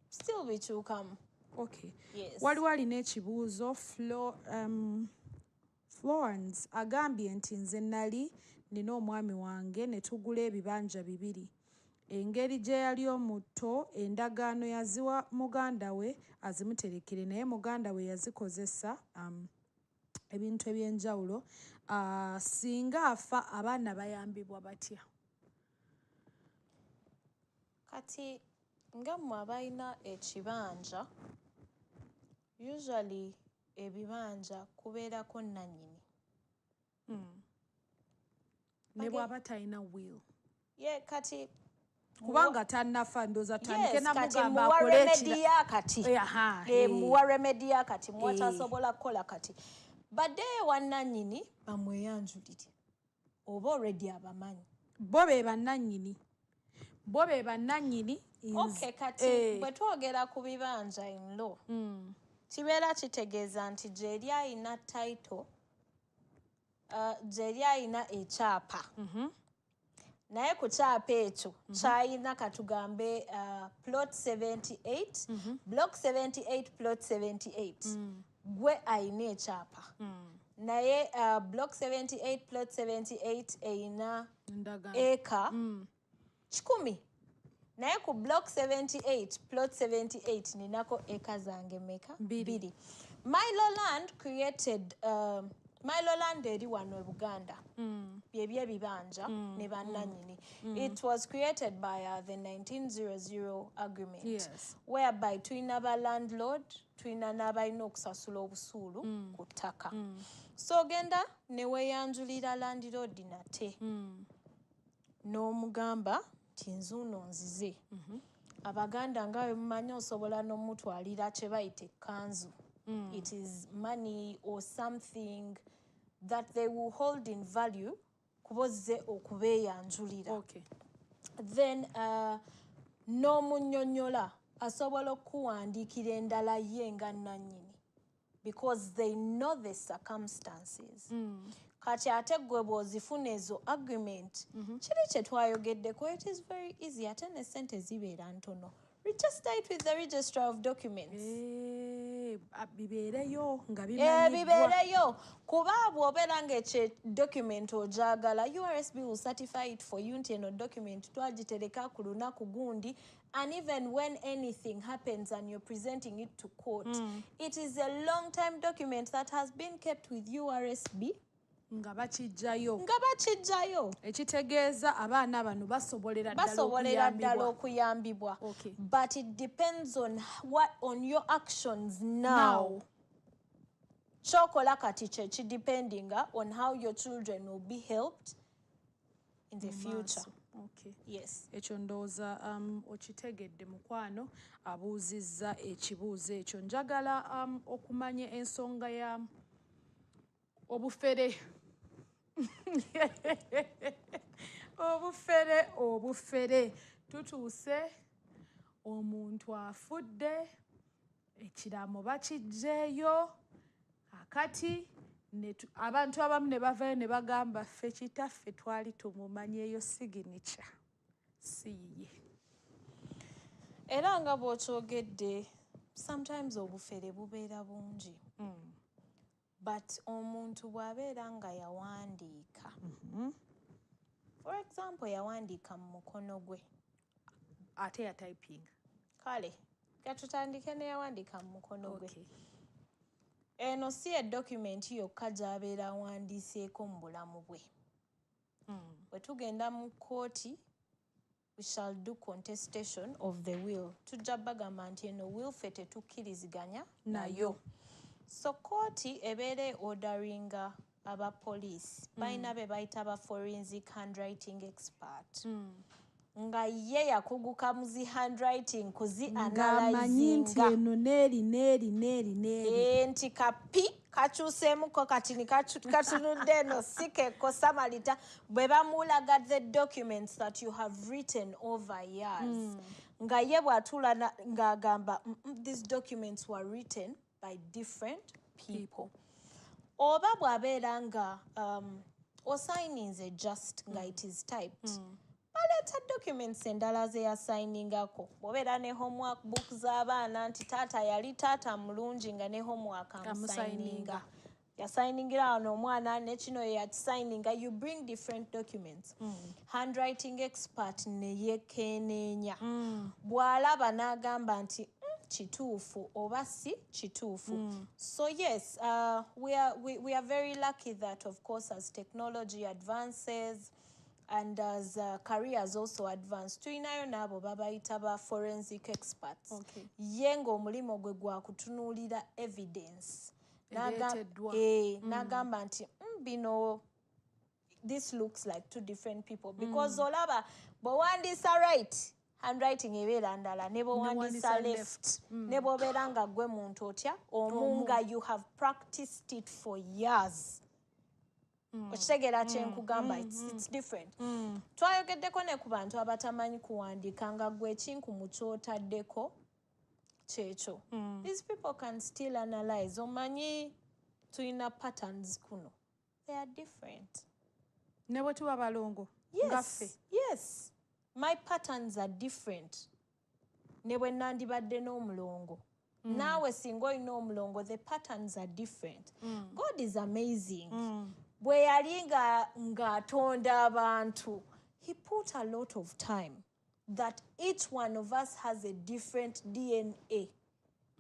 Speaker 3: still bikyukamu.
Speaker 2: Okay.
Speaker 3: Yes.
Speaker 2: Waliwo alina ekibuuzo Florence agambye nti nze nali nina omwami wange ne tugula ebibanja 2. engeri gye yali omuto endagaano yaziwa muganda we azimuterekere naye muganda we yazikozesa ebintu ebyenjawulo. Singa afa abaana bayambibwa batya?
Speaker 3: Kati nga mmwe abalina ekibanja usually ebibanja kubeerako nannyini.
Speaker 2: Ne bw'aba talina will.
Speaker 3: Kati
Speaker 2: kubanga tannafa ndooza tandike namugamba
Speaker 3: muwa
Speaker 2: akole
Speaker 3: remedy yakati. Muwa remedy yakati mwatasobola kukola kati. Badde wannannyini bamweyanjulire. Oba already abamanyi.
Speaker 2: Bo be bannannyini.
Speaker 3: Okay, kati bwe twogera ku bibanja in law. Kibeera kitegeeza nti gyeri ayina title, gyeri ayina ekyapa. Naye ku kyapa ekyo kyayina katugambe plot 78, block 78, plot 78. Gwe ayina ekyapa. Naye block 78, plot 78 eyina eka 10. Naye ku block 78, plot 78 ninako eka zange meka 2. Milo land eri wano Buganda. Byebye ebibanja ne bannannyini. It was created by the 1900 agreement.
Speaker 2: Yes.
Speaker 3: Whereby tulina ba landlord, tulina n'abalina okusasula obusuulu ku ttaka. So genda ne weeyanjulira landlord nate. N'omugamba nti nzuuno nzize. Abaganda nga bwe mumanyi osobola n'omutwalira kye bayita counsel. It is money or something that they will hold in value kubozze okubeeyanjulira.
Speaker 2: Okay.
Speaker 3: Then n'omunnyonnyola asobola okuwandiikira endala ye nga nannyini because they know the circumstances. Kati ate gwe bw'ozifuna ezo agreement kiri kye twayogeddeko, it is very easy ate ne ssente zibeera ntono. Register it with the registrar of documents.
Speaker 2: Bibeereyo nga bimanyiddwa.
Speaker 3: Bibeereyo kuba bw'obeera ng'ekyo document ogyagala URSB will certify it for you nti eno document twagitereka ku lunaku gundi, and even when anything happens and you're presenting it to court, it is a long time document that has been kept with URSB
Speaker 2: nga bakijjayo. Ekitegeeza abaana bano basobolera
Speaker 3: ddala okuyambibwa.
Speaker 2: Okay.
Speaker 3: But it depends on your actions now. Chokola kati kye depending on how your children will be helped in the future.
Speaker 2: Okay.
Speaker 3: Yes.
Speaker 2: Ekyo ndowooza okitegedde mukwano abuuzizza ekibuuzo ekyo. Njagala okumanya ensonga ya obufere. Obufere. Tutuuse omuntu afudde, ekiraamo bakiggyeeyo, akati abantu abamu ne bavayo ne bagamba ffe kitaffe twali tumumanyeeyo signature si ye.
Speaker 3: Era nga bw'okyogedde sometimes obufere bubeera bungi. But omuntu bw'abeera nga yawandiika. For example, yawandiika mu mukono gwe.
Speaker 2: Ate ya typing.
Speaker 3: Kale, katutandike ne yawandiika mu mukono gwe.
Speaker 2: Okay.
Speaker 3: Eno si document yokka gy'abeera awandiiseeko mu bulamu bwe. Bwe tugenda mu kooti, we shall do contestation of the will. Tujja bagamba nti eno will ffe tetukkiriziganya nayo. So kooti ebeere orderinga aba police. Balina be bayita ba forensic handwriting expert. Nga ye yakuguka mu zi handwriting kuzi
Speaker 2: ng'amanyi nti eno neeri.
Speaker 3: Nti kapi kakyuseemuko kati katunudde eno si kekosa malita. Bwe bamulaga the documents that you have written over years. Nga ye bw'atuula ng'agamba these documents were written by different people. Oba bw'abeera nga osigninze just nga it is typed. Baleeta documents endala ze yasigningako. Bw'obeera ne homework book z'abaana nti taata yali taata mulungi nga ne homework amusigninga. ya signingira ono omwana ne kino ya signinga, you bring different documents. Handwriting expert ne yekenenya bwalaba n'agamba nti kituufu oba si kituufu. So yes, we are very lucky that of course as technology advances and as careers also advance, tuyinayo n'abo babayita ba forensic experts. Ye ng'omulimu gwe gwa kutunuulira evidence n'agamba nti bino, this looks like two different people because olaba bw'owandiisa right handwriting ebeera ndala ne bw'owandiisa left ne bw'obeera nga gwe muntu otya omunga you have practiced it for years. Okitegeera kyenkugamba, it's different. Twayogeddeko ne ku bantu abatamanyi kuwandiika nga gwe ekinku mu kyotaddeko kyekyo. These people can still analyze. Omanyi tuyina patterns kuno. They are different.
Speaker 2: Ne bwe tuba balongo.
Speaker 3: Yes. My patterns are different. Ne bwe nandibadde n'omulongo. Naawe singa olina omulongo, the patterns are different. God is amazing. Bwe yali ng'atonda abantu, he put a lot of time that each one of us has a different DNA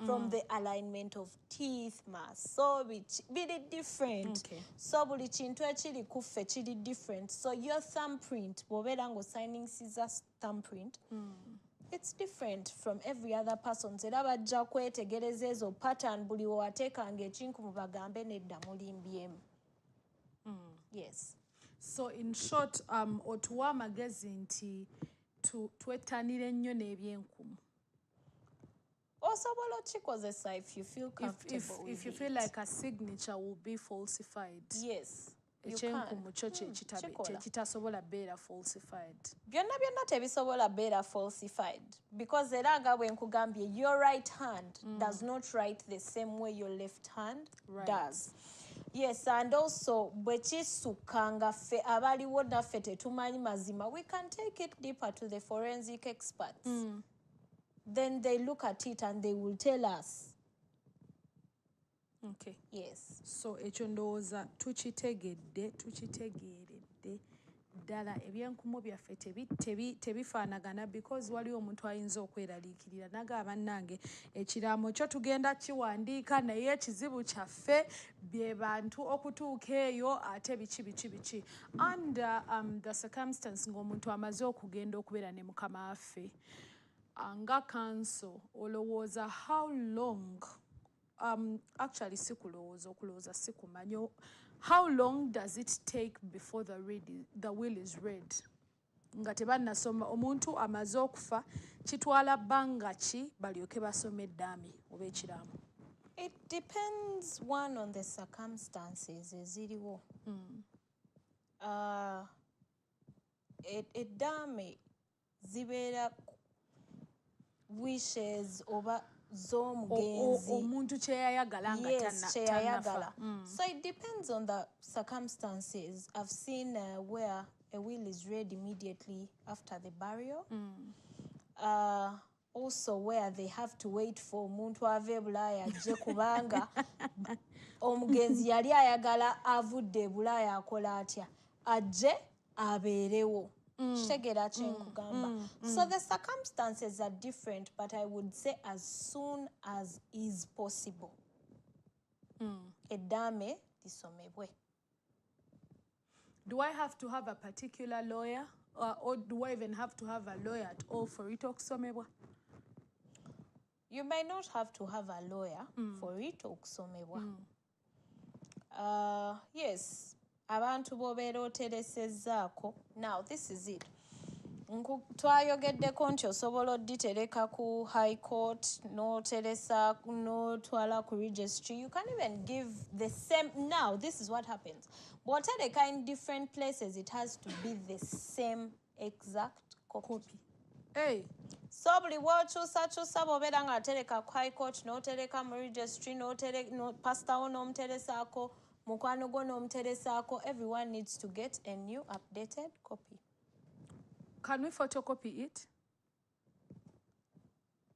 Speaker 3: from the alignment of teeth, so biri different. So buli kintu ekiri kuffe kiri different. So your thumbprint, bw'obeera ng'osigning scissors thumbprint, it's different from every other person's. Era bajja kwetegereza ezo pattern buli wewateekanga ekinku mu bagambe nedda mulimbyemu. Yes.
Speaker 2: So in short, otuwa amagezi nti twettanire nnyo n'ebyenkumu.
Speaker 3: Osobola okikozesa if you feel comfortable with
Speaker 2: if you feel like a signature will be falsified.
Speaker 3: Yes.
Speaker 2: Ekyenkumu kyo kitasobola beera falsified.
Speaker 3: Byonna tebisobola beera falsified because era nga bwe nkugambye, your right hand does not write the same way your left hand does. Yes, and also bwe kisukkanga ffe abaliwo naffe tetumanyi mazima, we can take it deeper to the forensic experts. Then they look at it and they will tell us.
Speaker 2: Okay.
Speaker 3: Yes.
Speaker 2: So ekyo ndowooza tukitegeredde ddala ebyenkumu byaffe tebifaanagana because waliwo omuntu ayinza okweraliikirira naga bannange ekiraamo kyo tugenda kiwandiika naye ekizibu kyaffe bye bantu okutuuka eyo ate biki under the circumstance ng'omuntu amaze okugenda okubeera ne mukama waffe nga counsel olowooza how long actually okulowooza sikumanyi, how long does it take before the will is read? Nga tebannasoma omuntu amaze okufa kitwala bbanga ki balyoke basome eddaami oba ekiraamo?
Speaker 3: It depends one on the circumstances eziriwo. Eddaame zibeera wishes oba z'omugenzi
Speaker 2: omuntu kyeyayagala nga
Speaker 3: kyeyayagala. So it depends on the circumstances. I've seen where a will is read immediately after the burial. Also where they have to wait for omuntu ave Bulaaya ajje kubanga omugenzi yali ayagala avudde e Bulaaya akola atya ajje abeerewo. Kitegeera kyenkugamba. So the circumstances are different, but I would say as soon as is possible. Eddaame lisomebwe.
Speaker 2: Do I have to have a particular lawyer or do I even have to have a lawyer at all for it okusomebwa?
Speaker 3: You may not have to have a lawyer for it okusomebwa. Yes. Abantu b'obeera oteresezzaako. Now this is it. Twayogeddeko nti osobola odditereka ku high court n'oteresa n'otwala ku registry. You can even give the same. Now this is what happens. Bw'otereka in different places, it has to be the same exact copy.
Speaker 2: Hey.
Speaker 3: So buli w'okyusakyusa bw'obeera ng'atereka ku high court n'otereka mu registry pastor wo n'omuteresaako mukwano gwo n'omuteresaako, everyone needs to get a new updated copy.
Speaker 2: Can we photocopy it?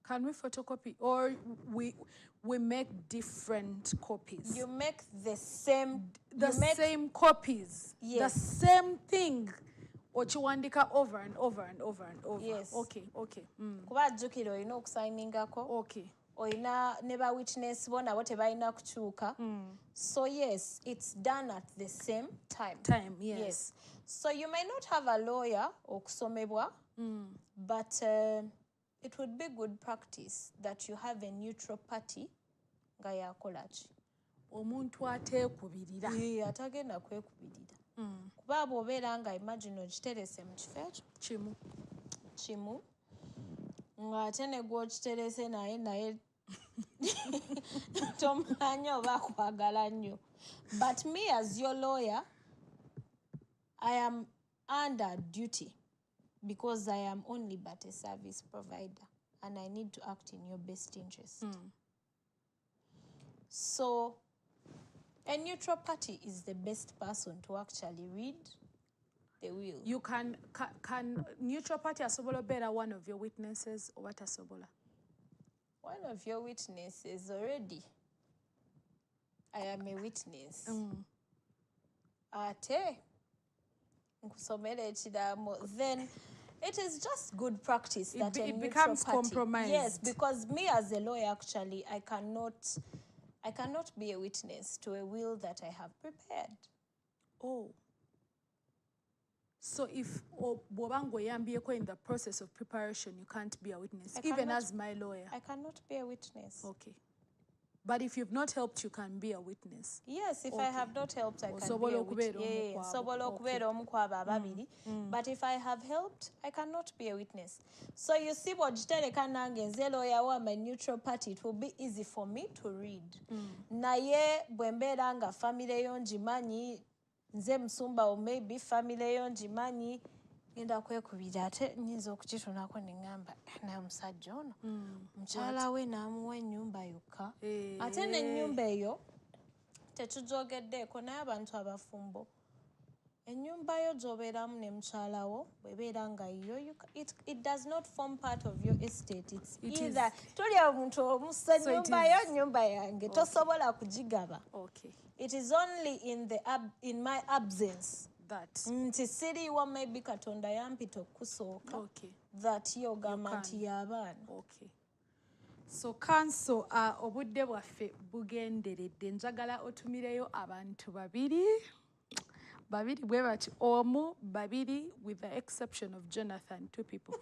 Speaker 2: Can we photocopy or we make different copies?
Speaker 3: You make the same
Speaker 2: same copies.
Speaker 3: Yes.
Speaker 2: The same thing. Ochiwandika over and over and over and over.
Speaker 3: Yes.
Speaker 2: Okay.
Speaker 3: Kuba jjukira olina okusainingako.
Speaker 2: Okay.
Speaker 3: Olina ne ba witness bo nabo tebalina kukyuka. So yes, it's done at the same time.
Speaker 2: Yes.
Speaker 3: So you may not have a lawyer okusomebwa, but it would be good practice that you have a neutral party nga yakola ki.
Speaker 2: Omuntu ateekubirira.
Speaker 3: Atagenda kwekubirira. Kuba bw'obeera nga imagine okiterese mu kifo ekyo kimu ng'ate ne gw'okiterese naye tomanyi oba akwagala nnyo. But me as your lawyer, I am under duty because I am only but a service provider and I need to act in your best interest. So a neutral party is the best person to actually read the will.
Speaker 2: You can neutral party asobola better one of your witnesses or what asobola?
Speaker 3: One of your witnesses already. I am a witness. Ate nkusomera ekiraamo. Then it is just good practice that a neutral
Speaker 2: becomes
Speaker 3: party.
Speaker 2: compromised.
Speaker 3: Yes, because me as a lawyer actually I cannot be a witness to a will that I have prepared.
Speaker 2: Oh. So if Bobango Yambieko in the process of preparation, you can't be a witness, even as my lawyer?
Speaker 3: I cannot be a witness.
Speaker 2: Okay. But if you've not helped, you can be a witness?
Speaker 3: Yes, if I have not helped, I can be a witness. But if I have helped, I cannot be a witness. So you see what nze lawyer wa my neutral party, it will be easy for me to read. Naye bwembeera nga family yo ngimanyi, nze musumba or maybe family yo ngimanyi, ngenda kwekubira ate nyinza okukitunako ne ngamba naye omusajja ono mukyala we n'amuwa ennyumba yokka ate n'ennyumba eyo tetujogeddeeko naye abantu abafumbo ennyumba yo gy'obeeramu ne mukyala wo bw'ebeera nga yo it does not form part of your estate. It's either tuli omuntu omussa ennyumba yo nnyumba yange tosobola kugigaba. It is only in my absence
Speaker 2: that
Speaker 3: nti siriiwo maybe katonda yampita okusooka that yogamba nti y'abaana.
Speaker 2: So counsel, obudde bwaffe bugenderedde, njagala otumireyo abantu babiri bwe bati omu babiri with the exception of Jonathan, 2 people.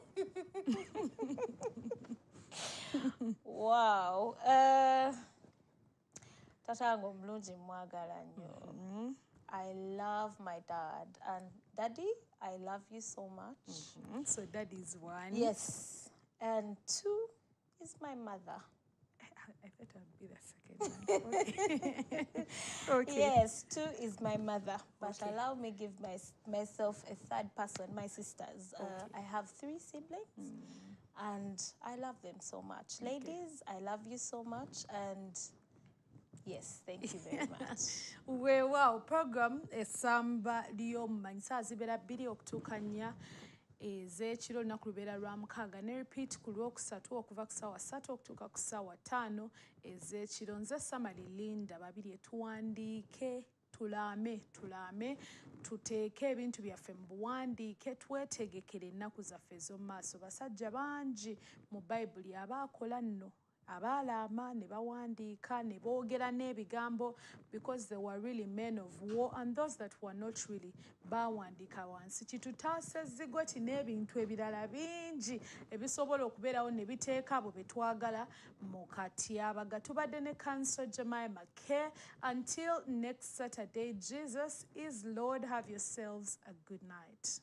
Speaker 3: Wow. Tatange omulungi mwagala nnyo. I love my dad. And Daddy, I love you so much.
Speaker 2: So Daddy is 1.
Speaker 3: Yes. And 2 is my mother.
Speaker 2: I thought I'd be the second one. Okay.
Speaker 3: Yes, 2 is my mother. But allow me give myself a 3rd person, my sisters. I have 3 siblings. And I love them so much. Ladies, I love you so much. And yes, thank you very much.
Speaker 2: Wow, program Essamba Ly'Omumanyi zibeera 2 okutuuka 4 ez'ekiro olunaku lubeera lwa 6 ne repeat ku Lwokusatu okuva ku ssaawa 3 okutuuka ku ssaawa 5 ez'ekiro. Nze Samali Linda babiri tuwandiike tulame tuteeke ebintu byaffe mu buwandiike twetegekere ennaku zaffe ez'omu maaso. Basajja bangi mu Bayibuli abaakola nno abaalama ne bawandiika ne boogera n'ebigambo because they were really men of war, and those that were not really baawandiika wansi. Kitutaasa ezzigoti n'ebintu ebirala bingi ebisobola okubeerawo ne biteeka abo be twagala mu katyabaga. Tubadde ne counsel Jemima McKay. Until next Saturday, Jesus is Lord. Have yourselves a good night.